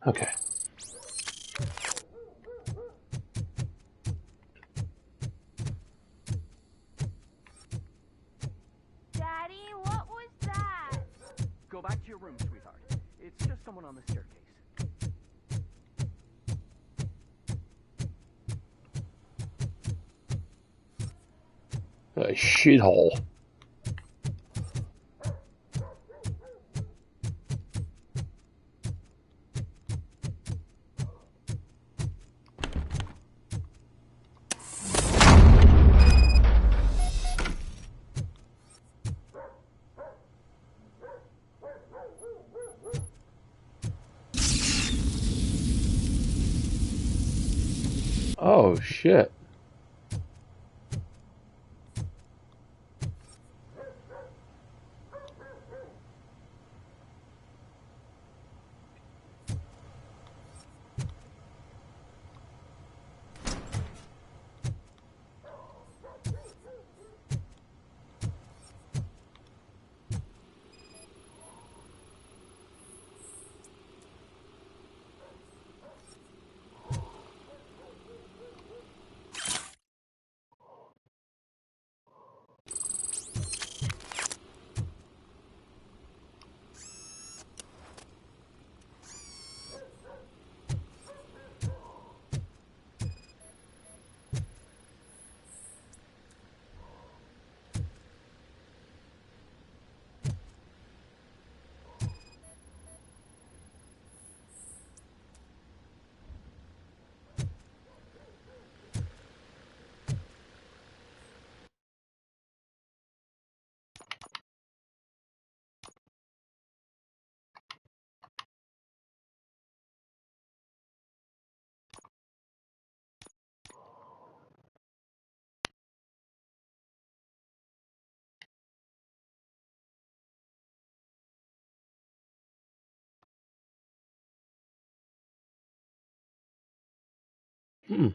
Okay. Daddy, what was that? Go back to your room, sweetheart. It's just someone on the staircase. A shithole. Oh shit. Hmm.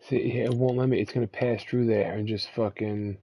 See, yeah, it won't let me. It's gonna pass through there and just fucking.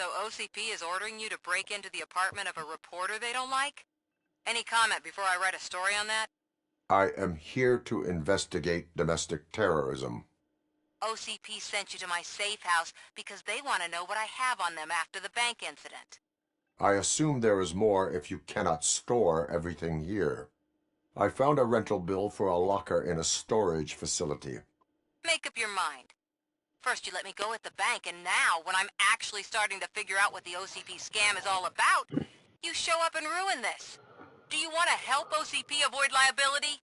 So OCP is ordering you to break into the apartment of a reporter they don't like? Any comment before I write a story on that? I am here to investigate domestic terrorism. OCP sent you to my safe house because they want to know what I have on them after the bank incident. I assume there is more if you cannot store everything here. I found a rental bill for a locker in a storage facility. Make up your mind. First you let me go at the bank, and now, when I'm actually starting to figure out what the OCP scam is all about, you show up and ruin this. Do you want to help OCP avoid liability?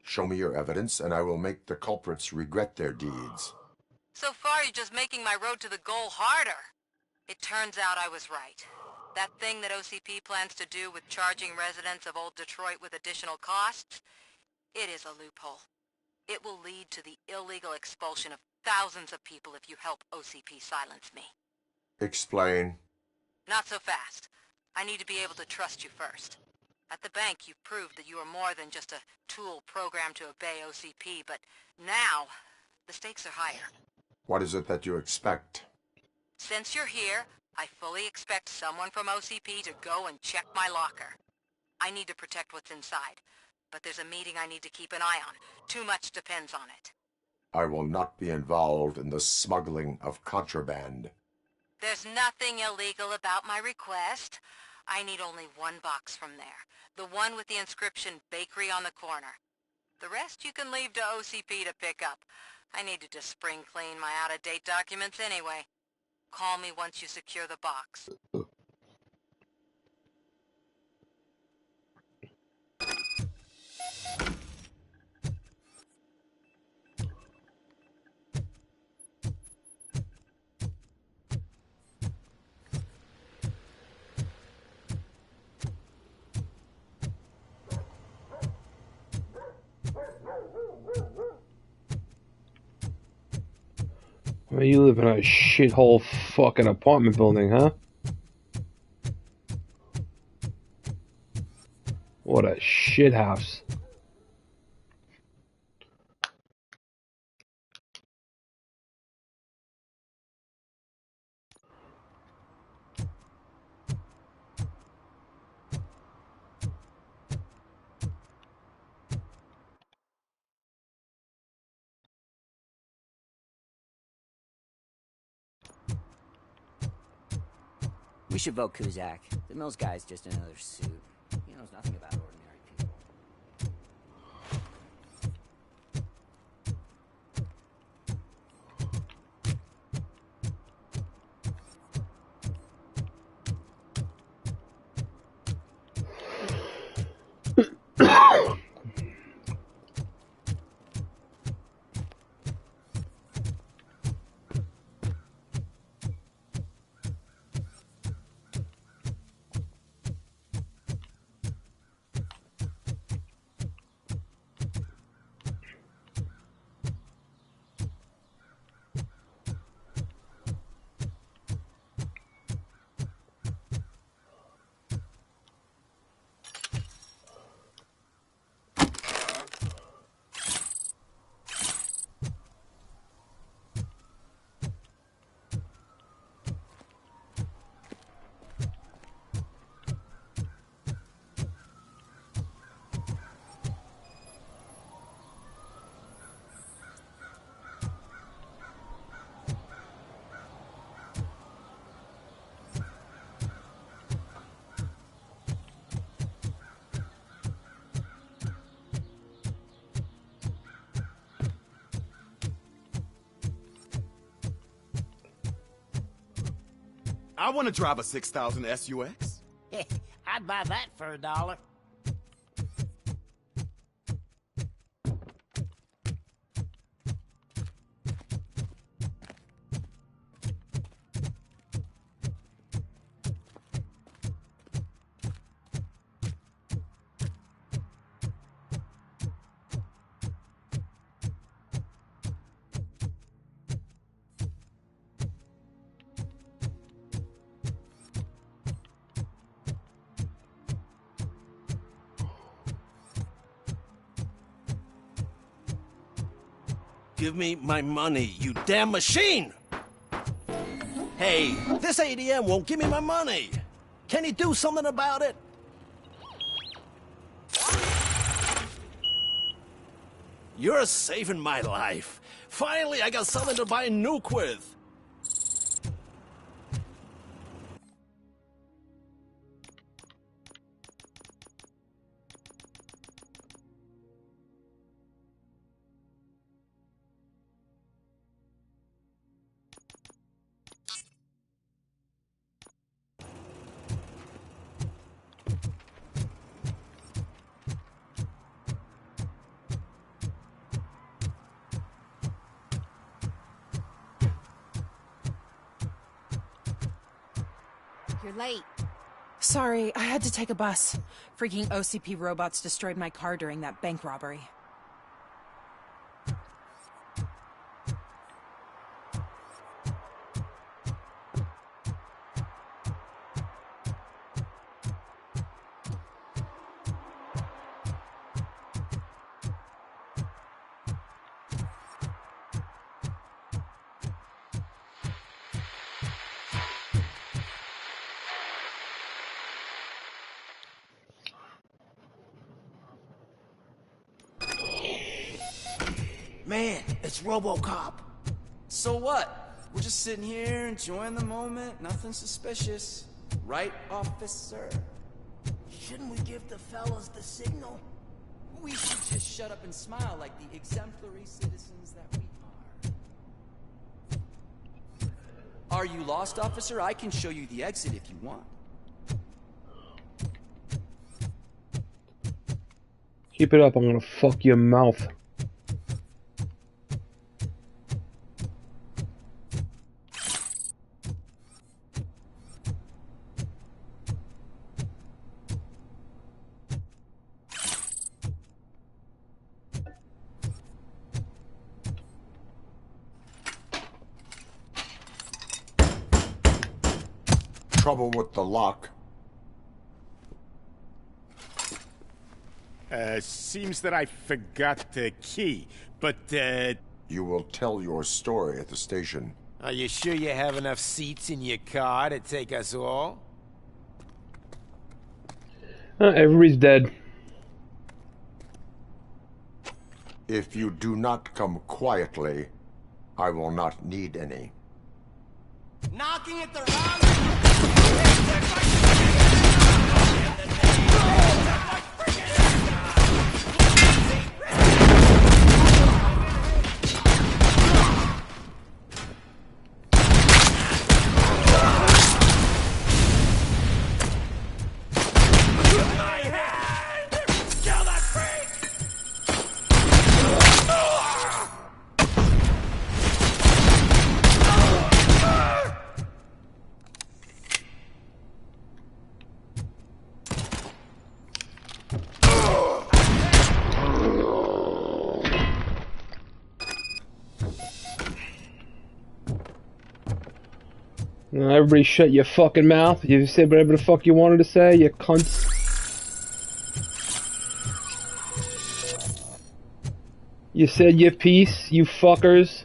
Show me your evidence, and I will make the culprits regret their deeds. So far, you're just making my road to the goal harder. It turns out I was right. That thing that OCP plans to do with charging residents of Old Detroit with additional costs, it is a loophole. It will lead to the illegal expulsion of thousands of people if you help OCP silence me. Explain. Not so fast. I need to be able to trust you first. At the bank, you proved that you are more than just a tool programmed to obey OCP, but now, the stakes are higher. What is it that you expect? Since you're here, I fully expect someone from OCP to go and check my locker. I need to protect what's inside, but there's a meeting I need to keep an eye on. Too much depends on it. I will not be involved in the smuggling of contraband. There's nothing illegal about my request. I need only one box from there. The one with the inscription Bakery on the corner. The rest you can leave to OCP to pick up. I needed to spring clean my out-of-date documents anyway. Call me once you secure the box. I mean, you live in a shithole fucking apartment building, huh? What a shit house. We should vote Kuzak. The Mills guy's just another suit. He knows nothing about ordinary people. I want to drive a 6000 SUX. I'd buy that for $1. Give me my money, you damn machine! Hey, this ADM won't give me my money! Can you do something about it? You're saving my life. Finally, I got something to buy a nuke with. You're late. Sorry, I had to take a bus. Freaking OCP robots destroyed my car during that bank robbery. Man, it's Robocop. So what? We're just sitting here enjoying the moment. Nothing suspicious. Right, officer? Shouldn't we give the fellas the signal? We should just shut up and smile like the exemplary citizens that we are. Are you lost, officer? I can show you the exit if you want. Keep it up, I'm gonna fuck your mouth. Trouble with the lock. Seems that I forgot the key, but, You will tell your story at the station. Are you sure you have enough seats in your car to take us all? Everybody's dead. If you do not come quietly, I will not need any. Knocking at the wrong... Everybody shut your fucking mouth. You said whatever the fuck you wanted to say, you cunts. You said your piece, you fuckers.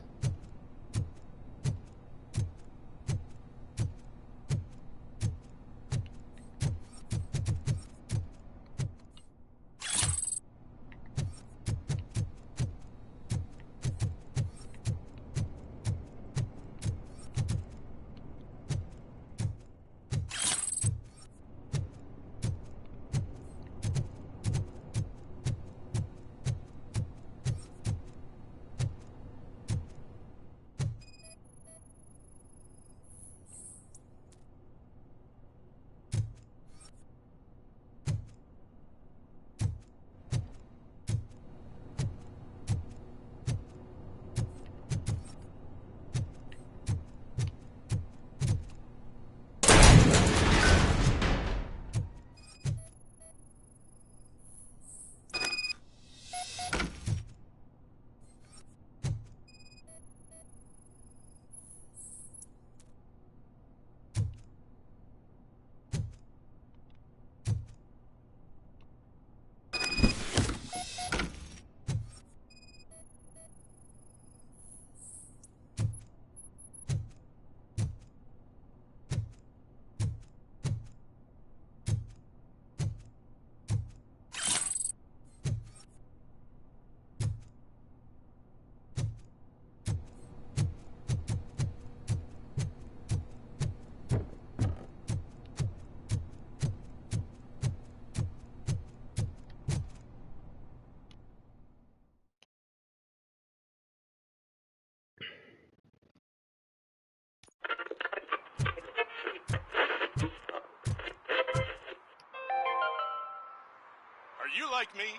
like me?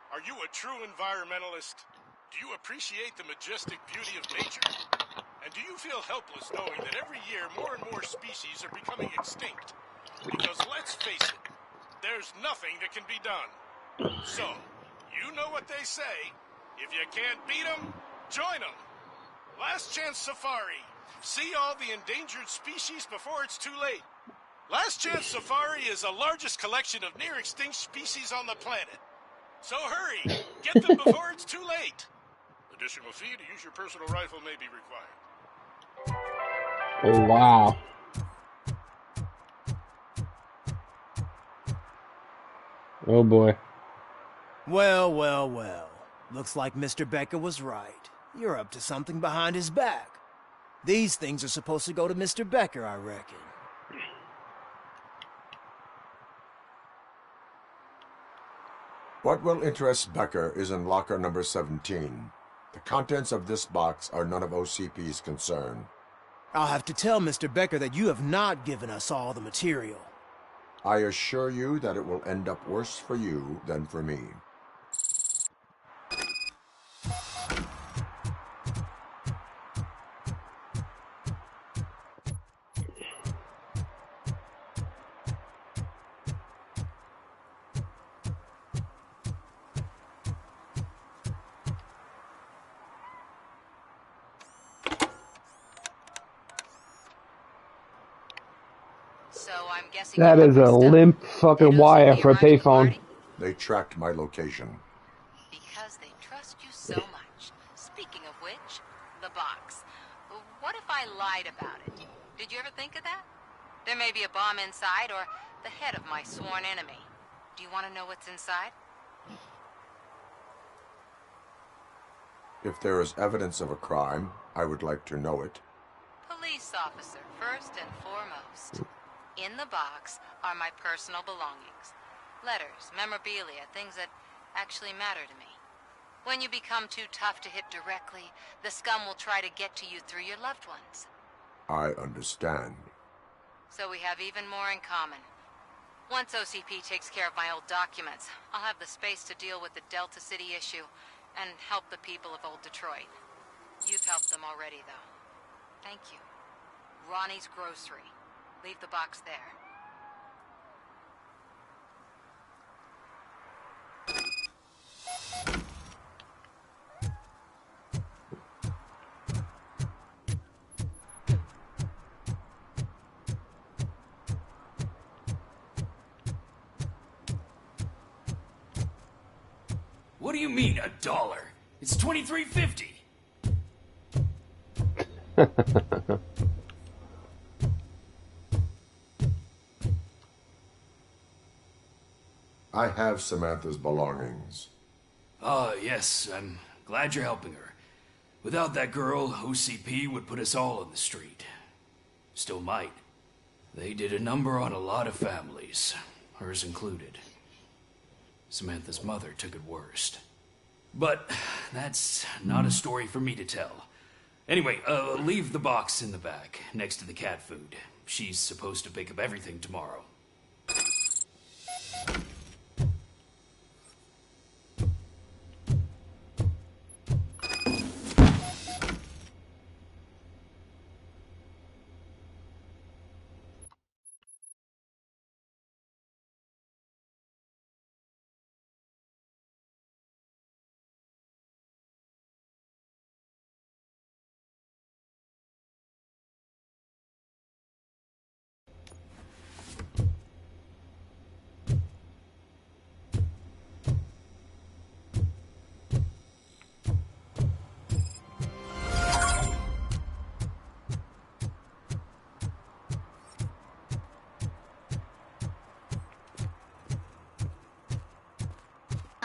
Are you a true environmentalist? Do you appreciate the majestic beauty of nature? And do you feel helpless knowing that every year more and more species are becoming extinct? Because let's face it, there's nothing that can be done. So, you know what they say. If you can't beat them, join them. Last Chance Safari. See all the endangered species before it's too late. Last Chance Safari is the largest collection of near-extinct species on the planet. So hurry, get them before it's too late. Additional fee to use your personal rifle may be required. Oh, wow. Oh, boy. Well, well, well. Looks like Mr. Becker was right. You're up to something behind his back. These things are supposed to go to Mr. Becker, I reckon. What will interest Becker is in locker number 17. The contents of this box are none of OCP's concern. I'll have to tell Mr. Becker that you have not given us all the material. I assure you that it will end up worse for you than for me. So I'm guessing That is a limp fucking wire for a payphone. They tracked my location. Because they trust you so much. Speaking of which, the box. What if I lied about it? Did you ever think of that? There may be a bomb inside or the head of my sworn enemy. Do you want to know what's inside? If there is evidence of a crime, I would like to know it. Police officer, first and foremost. In the box are my personal belongings. Letters, memorabilia, things that actually matter to me. When you become too tough to hit directly, the scum will try to get to you through your loved ones. I understand. So we have even more in common. Once OCP takes care of my old documents, I'll have the space to deal with the Delta City issue and help the people of Old Detroit. You've helped them already, though. Thank you. Ronnie's Grocery. Leave the box there. What do you mean, $1? It's $23.50. I have Samantha's belongings. Yes, I'm glad you're helping her. Without that girl, OCP would put us all on the street. Still might. They did a number on a lot of families, hers included. Samantha's mother took it worst. But that's not a story for me to tell. Anyway, leave the box in the back, next to the cat food. She's supposed to pick up everything tomorrow.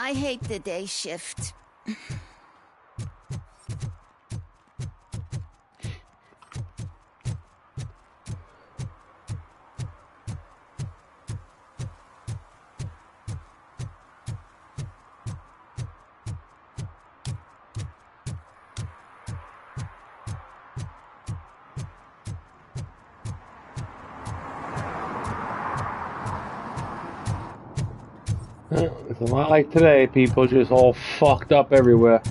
I hate the day shift. It's not like today, people just all fucked up everywhere.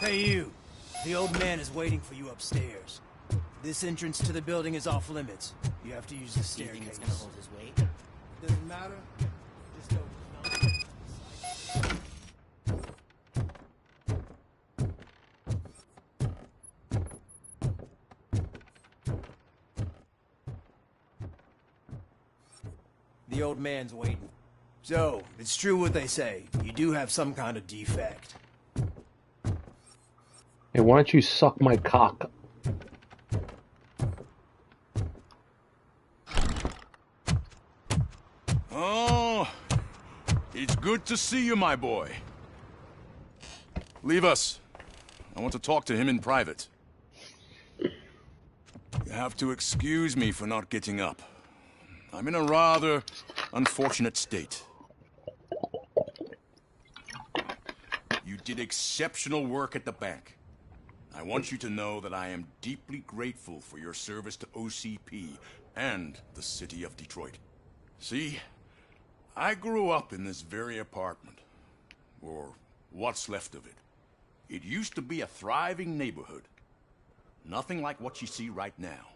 Hey, you. The old man is waiting for you upstairs. This entrance to the building is off limits. You have to use the staircase. Do you think it's gonna hold his weight? Doesn't matter. Just The old man's waiting. So, it's true what they say. You do have some kind of defect. Hey, why don't you suck my cock? Oh, it's good to see you, my boy. Leave us. I want to talk to him in private. You have to excuse me for not getting up. I'm in a rather unfortunate state. You did exceptional work at the bank. I want you to know that I am deeply grateful for your service to OCP and the city of Detroit. See, I grew up in this very apartment, or what's left of it. It used to be a thriving neighborhood. Nothing like what you see right now.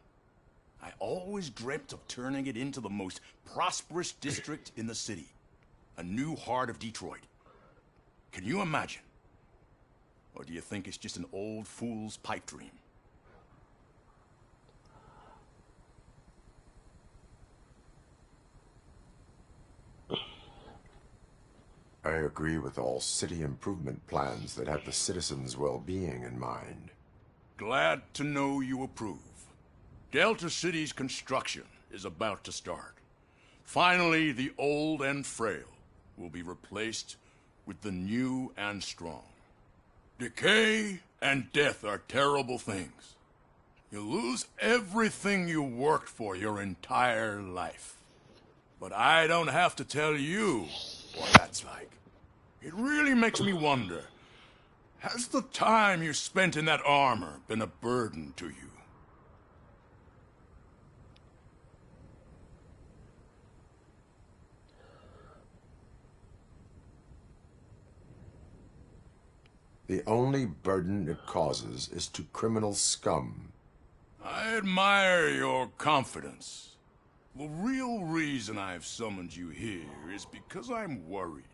I always dreamt of turning it into the most prosperous district in the city. A new heart of Detroit. Can you imagine? Or do you think it's just an old fool's pipe dream? I agree with all city improvement plans that have the citizens' well-being in mind. Glad to know you approve. Delta City's construction is about to start. Finally, the old and frail will be replaced with the new and strong. Decay and death are terrible things. You lose everything you worked for your entire life. But I don't have to tell you what that's like. It really makes me wonder, has the time you spent in that armor been a burden to you? The only burden it causes is to criminal scum. I admire your confidence. The real reason I've summoned you here is because I'm worried.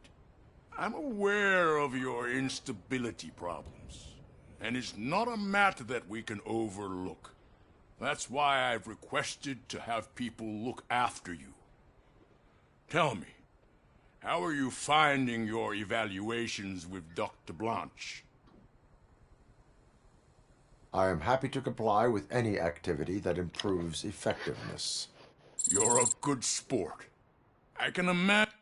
I'm aware of your instability problems, and it's not a matter that we can overlook. That's why I've requested to have people look after you. Tell me, how are you finding your evaluations with Dr. Blanche? I am happy to comply with any activity that improves effectiveness. You're a good sport. I can imagine.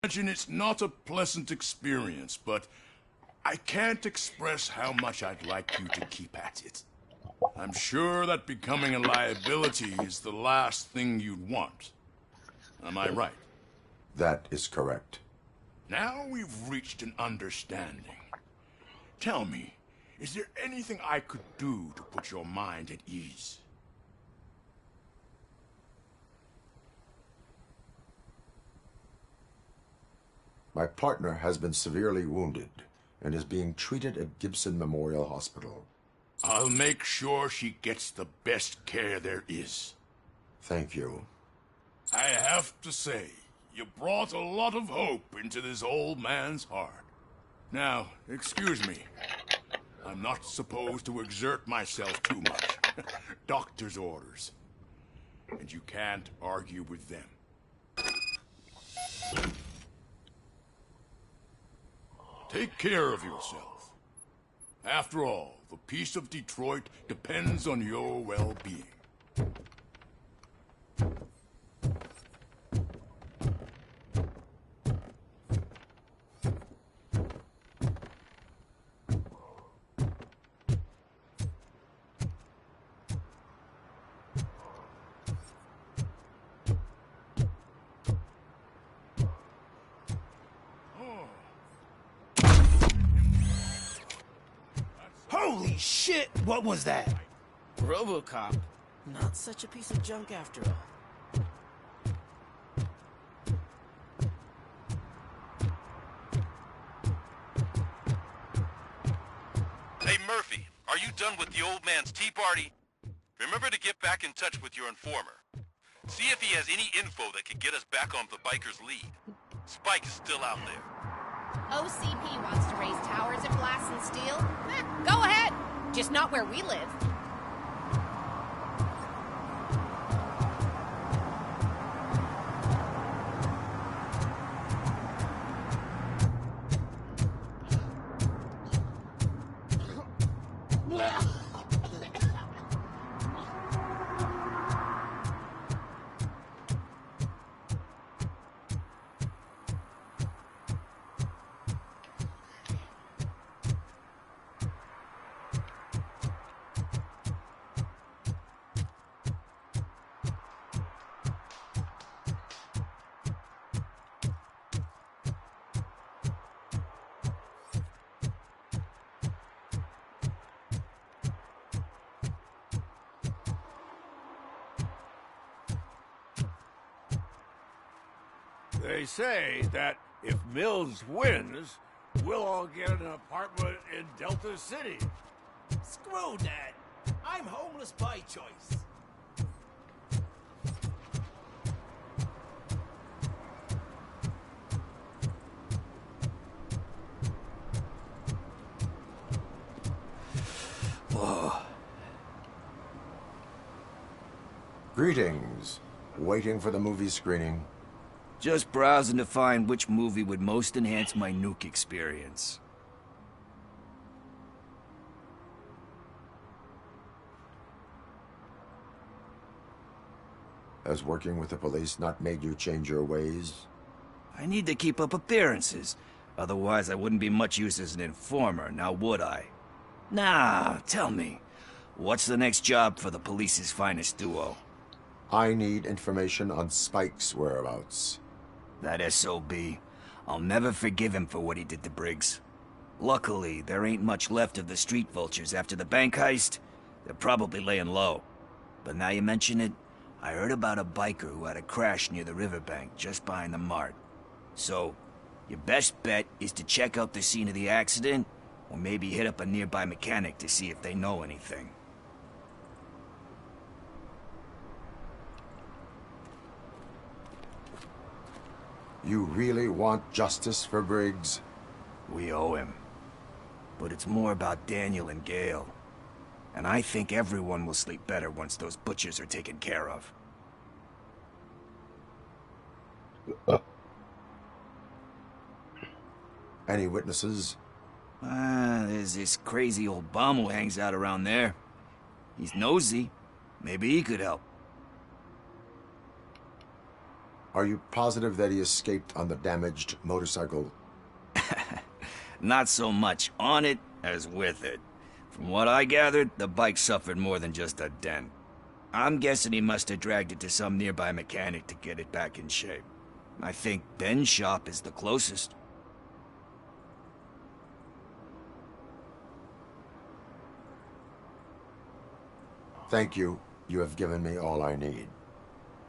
imagine it's not a pleasant experience, but I can't express how much I'd like you to keep at it. I'm sure that becoming a liability is the last thing you'd want. Am I right? That is correct. Now we've reached an understanding. Tell me, is there anything I could do to put your mind at ease? My partner has been severely wounded and is being treated at Gibson Memorial Hospital. I'll make sure she gets the best care there is. Thank you. I have to say, you brought a lot of hope into this old man's heart. Now, excuse me. I'm not supposed to exert myself too much. Doctor's orders. And you can't argue with them. Take care of yourself. After all, the peace of Detroit depends on your well-being. Holy shit! What was that? Robocop. Not such a piece of junk after all. Hey, Murphy, are you done with the old man's tea party? Remember to get back in touch with your informer. See if he has any info that could get us back on the biker's lead. Spike is still out there. OCP wants to raise towers of glass and steel? Go ahead! Just not where we live. They say that if Mills wins, we'll all get an apartment in Delta City. Screw that. I'm homeless by choice. Whoa. Greetings. Waiting for the movie screening. Just browsing to find which movie would most enhance my nuke experience. Has working with the police not made you change your ways? I need to keep up appearances. Otherwise, I wouldn't be much use as an informer, now would I? Nah, tell me. What's the next job for the police's finest duo? I need information on Spike's whereabouts. That SOB. I'll never forgive him for what he did to Briggs. Luckily, there ain't much left of the street vultures after the bank heist. They're probably laying low. But now you mention it, I heard about a biker who had a crash near the riverbank just behind the mart. So, your best bet is to check out the scene of the accident, or maybe hit up a nearby mechanic to see if they know anything. You really want justice for Briggs? We owe him. But it's more about Daniel and Gale. And I think everyone will sleep better once those butchers are taken care of. Any witnesses? There's this crazy old bum who hangs out around there. He's nosy. Maybe he could help. Are you positive that he escaped on the damaged motorcycle? Not so much on it as with it. From what I gathered, the bike suffered more than just a dent. I'm guessing he must have dragged it to some nearby mechanic to get it back in shape. I think Ben's shop is the closest. Thank you. You have given me all I need.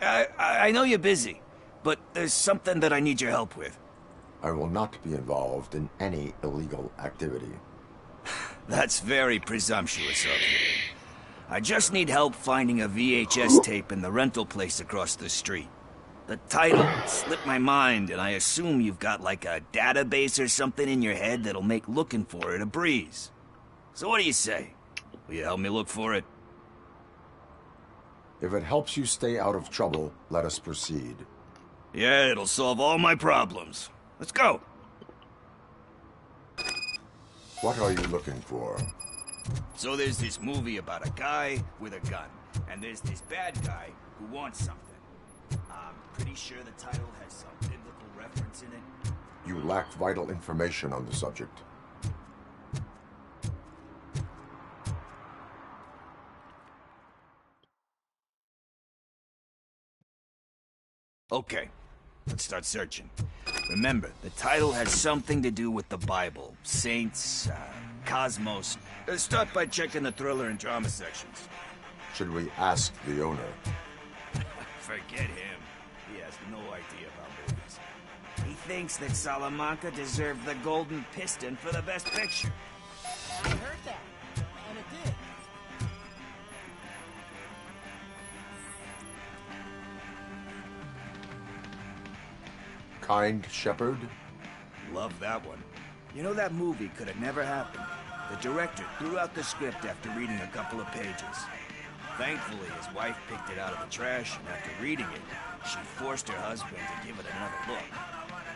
I know you're busy, but there's something that I need your help with. I will not be involved in any illegal activity. That's very presumptuous of you. I just need help finding a VHS tape in the rental place across the street. The title slipped my mind, and I assume you've got like a database or something in your head that'll make looking for it a breeze. So what do you say? Will you help me look for it? If it helps you stay out of trouble, let us proceed. Yeah, it'll solve all my problems. Let's go. What are you looking for? So there's this movie about a guy with a gun, and there's this bad guy who wants something. I'm pretty sure the title has some biblical reference in it. You lack vital information on the subject. Okay, let's start searching. Remember, the title has something to do with the Bible, saints, cosmos. Start by checking the thriller and drama sections. Should we ask the owner? Forget him. He has no idea about movies. He thinks that Salamanca deserved the Golden Piston for the Best Picture. I heard that, and it did. Kind Shepherd? Love that one. You know, that movie could have never happened. The director threw out the script after reading a couple of pages. Thankfully, his wife picked it out of the trash, and after reading it, she forced her husband to give it another look.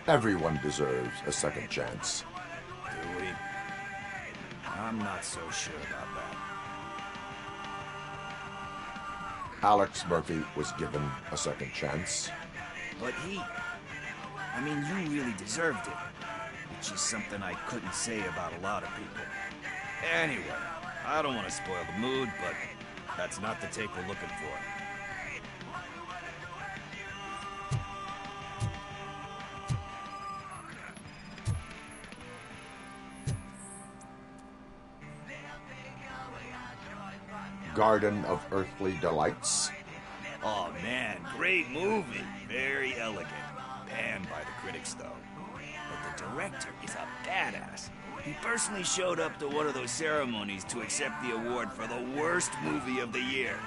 Everyone deserves a second chance. Do we? I'm not so sure about that. Alex Murphy was given a second chance. But I mean, you really deserved it. Which is something I couldn't say about a lot of people. Anyway, I don't want to spoil the mood, but that's not the take we're looking for. Garden of Earthly Delights. Oh man, great movie. Very elegant. Panned by the critics, though. But the director is a badass. He personally showed up to one of those ceremonies to accept the award for the worst movie of the year.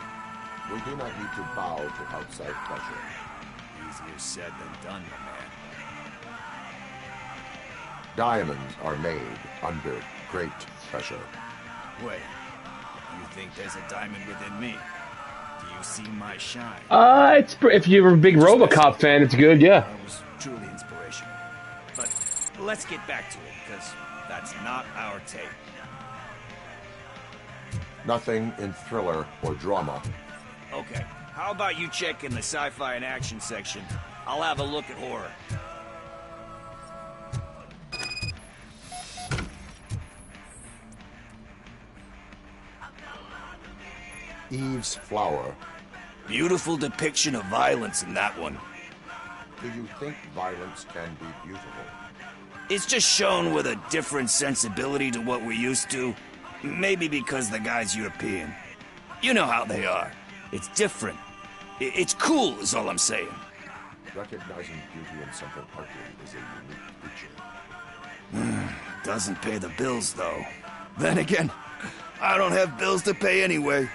We do not need to bow to outside pressure. Easier said than done, my man. Diamonds are made under great pressure. Wait, you think there's a diamond within me? Do you see my shine? If you're a big Robocop fan, it's good, yeah. That was truly inspirational. But let's get back to it, because that's not our tape. Nothing in thriller or drama. Okay, how about you check in the sci-fi and action section? I'll have a look at horror. Eve's Flower. Beautiful depiction of violence in that one. Do you think violence can be beautiful? It's just shown with a different sensibility to what we're used to. Maybe because the guy's European. You know how they are. It's different. It's cool, is all I'm saying. Recognizing beauty in something ugly is a unique feature. Doesn't pay the bills, though. Then again, I don't have bills to pay anyway.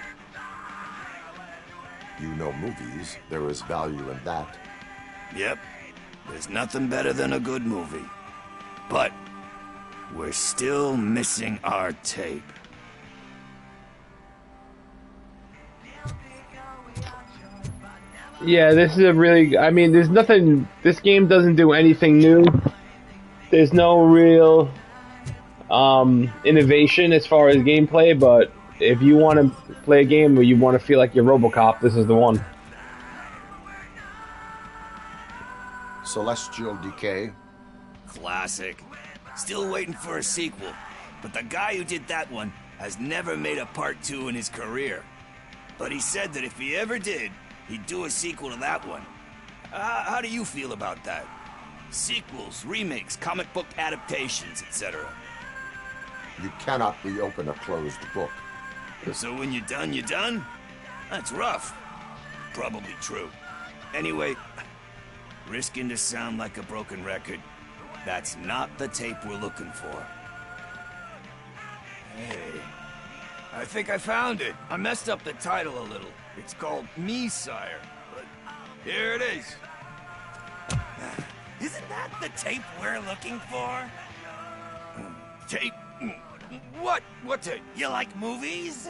You know movies. There is value in that. Yep. There's nothing better than a good movie. But we're still missing our tape. Yeah, this is a really... I mean, there's nothing... This game doesn't do anything new. There's no real innovation as far as gameplay, but if you want to play a game where you want to feel like you're Robocop, this is the one. Celestial Decay. Classic. Still waiting for a sequel, but the guy who did that one has never made a part 2 in his career. But he said that if he ever did, he'd do a sequel to that one. How do you feel about that? Sequels, remakes, comic book adaptations, etc. You cannot reopen a closed book. So when you're done, you're done? That's rough. Probably true. Anyway, risking to sound like a broken record, that's not the tape we're looking for. Hey, I think I found it. I messed up the title a little. It's called Me, Sire, but here it is. Isn't that the tape we're looking for? Tape? What? What tape? You like movies?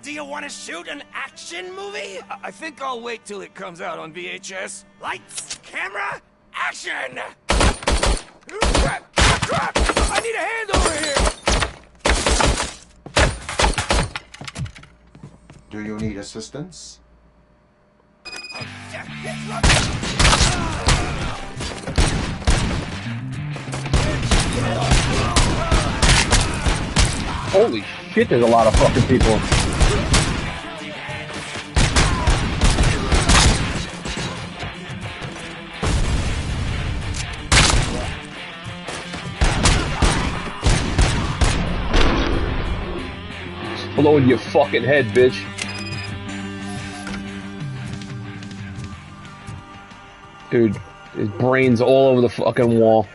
Do you want to shoot an action movie? I think I'll wait till it comes out on VHS. Lights, camera, action! Crap! Crap! I need a hand over here! Do you need assistance? Holy shit, there's a lot of fucking people. Blowing your fucking head, bitch. Dude, his brain's all over the fucking wall.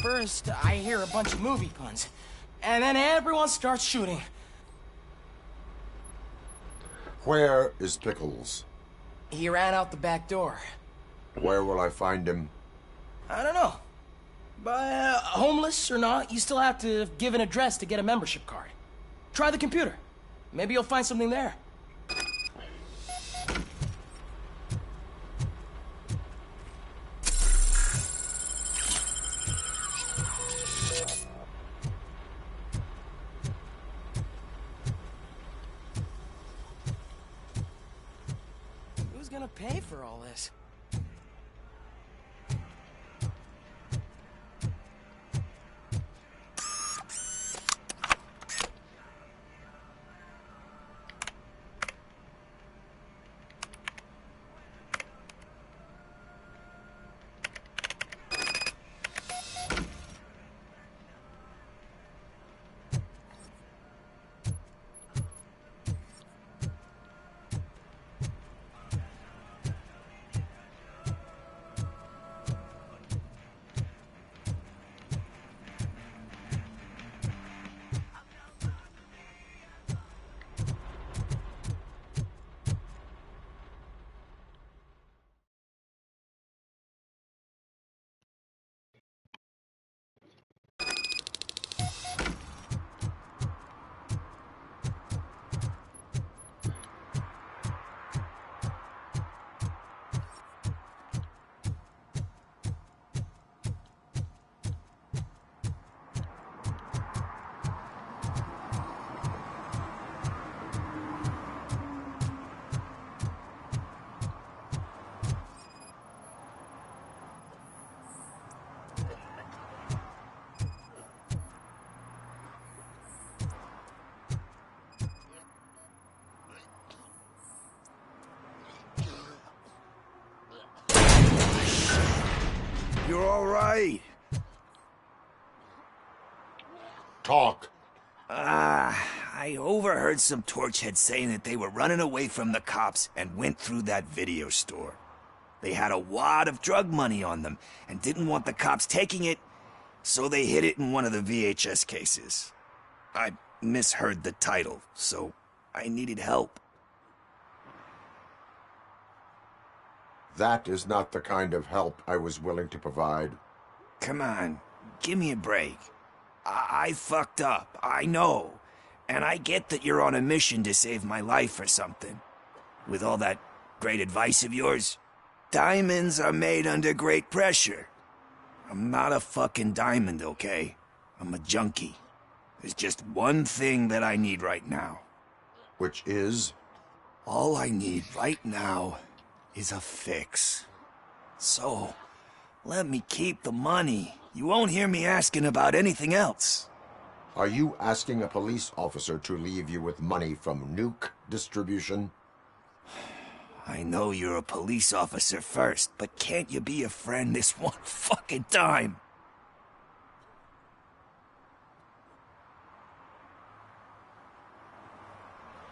First, I hear a bunch of movie puns, and then everyone starts shooting. Where is Pickles? He ran out the back door. Where will I find him? I don't know. But homeless or not, you still have to give an address to get a membership card. Try the computer. Maybe you'll find something there. Who's gonna pay for all this? You're all right. Talk. I overheard some torchheads saying that they were running away from the cops and went through that video store. They had a wad of drug money on them and didn't want the cops taking it, so they hid it in one of the VHS cases. I misheard the title, so I needed help. That is not the kind of help I was willing to provide. Come on, give me a break. I fucked up, I know. And I get that you're on a mission to save my life or something. With all that great advice of yours, diamonds are made under great pressure. I'm not a fucking diamond, okay? I'm a junkie. There's just one thing that I need right now. Which is? All I need right now is a fix. So, let me keep the money. You won't hear me asking about anything else. Are you asking a police officer to leave you with money from nuke distribution? I know you're a police officer first, but can't you be a friend this one fucking time?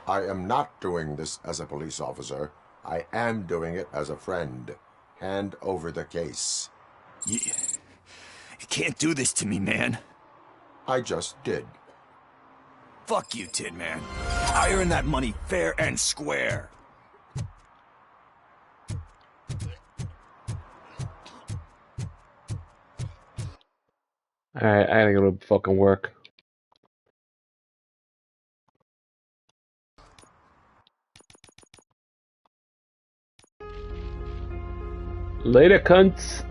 I am not doing this as a police officer. I am doing it as a friend. Hand over the case. You can't do this to me, man. I just did. Fuck you, Tin Man. I earned that money fair and square. Alright, I gotta go to fucking work. Later, cunts.